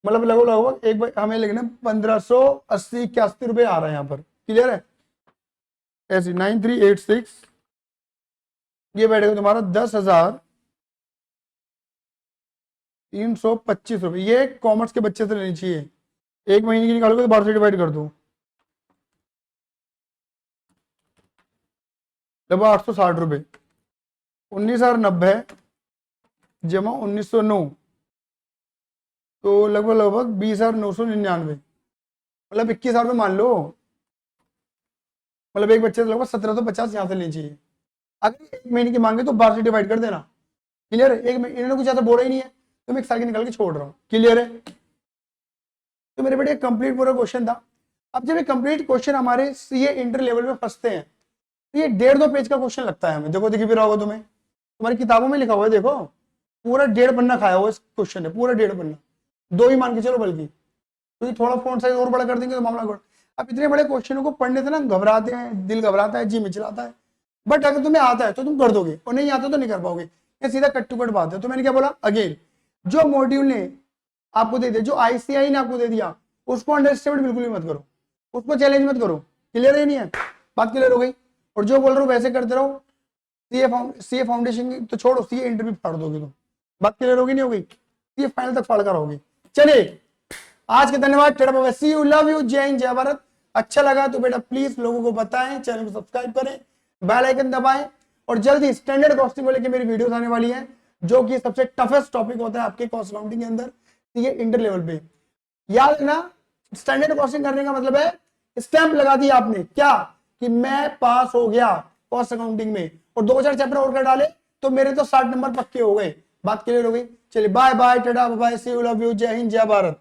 S1: मतलब लगभग एक हमें लिखना 1580-81 रुपये आ रहा है यहाँ पर, क्लियर है। ऐसे 9386, ये बैठेगा तुम्हारा 10,325 रुपये। ये कॉमर्स के बच्चे से लेनी चाहिए, एक महीने की निकालोगे तो 12 से डिवाइड कर दो, लगभग 860 रुपये। 19,090 जमा 1909, तो लगभग 20,999, मतलब 21,000 रुपये मान लो। मतलब एक बच्चे से लगभग 1750 यहाँ से लेनी चाहिए। अगर एक महीने की मांगे तो 12 से डिवाइड कर देना, क्लियर है। एक इन्होंने कुछ ज्यादा बोला ही नहीं है, तो मैं एक साल की निकाल के छोड़ रहा हूँ, क्लियर है। तो मेरे बेटे कंप्लीट पूरा क्वेश्चन था। अब जब ये कंप्लीट क्वेश्चन हमारे सीए इंटर लेवल में फंसते हैं, तो ये 1.5-2 पेज का क्वेश्चन लगता है हमें। देखो दिख भी रहा होगा तुम्हें, तुम्हारी किताबों में लिखा हुआ है, देखो पूरा 1.5 पन्ना खाया हुआ इस क्वेश्चन है, पूरा 1.5 पन्ना, 2 ही मान के चलो, बल्कि क्योंकि थोड़ा फोन साइज और बड़ा कर देंगे तो मामला गड़। अब इतने बड़े क्वेश्चनों को पढ़ने से ना घबराते हैं, दिल घबराता है, जी मिचलाता है। बट अगर तुम्हें आता है तो तुम कर दोगे, और नहीं आता तो नहीं कर पाओगे, ये सीधा कट टू कट बात है। तो मैंने क्या बोला, अगेन जो मॉड्यूल ने आपको दे दिया, जो आईसीआई ने आपको दे दिया, उसको अंडरस्टैंड बिल्कुल भी मत करो, उसको चैलेंज मत करो, क्लियर है नहीं है, बात क्लियर हो गई। और जो बोल रहा हूँ वैसे करते रहो। सीए फाउंडेशन तो छोड़ो, सीए इंटर भी फाड़ दोगे तुम, बात क्लियर होगी नहीं होगी, सीए फाइनल तक फाड़ कर होगी। चलिए आज के धन्यवाद, सी यू, लव यू, जय हिंद, जय भारत। अच्छा लगा तो बेटा प्लीज लोगों को बताएं, चैनल को सब्सक्राइब करें, बेल आइकन दबाएं, और जल्दी स्टैंडर्ड कॉस्टिंग को लेकर मेरी वीडियोस आने वाली है, जो कि सबसे टफेस्ट टॉपिक होता है आपके कॉस्ट अकाउंटिंग के अंदर, ये इंटर लेवल पे। याद रखना, स्टैंडर्ड कॉस्टिंग करने का मतलब है स्टैंप लगा दिया आपने क्या, कि मैं पास हो गया कॉस्ट अकाउंटिंग में, और 2-4 चैप्टर और कर डाले तो मेरे तो 60 नंबर पक्के हो गए। बात क्लियर हो गई। चलिए bye bye, tata bye, see you, love you, जय हिंद, जय भारत।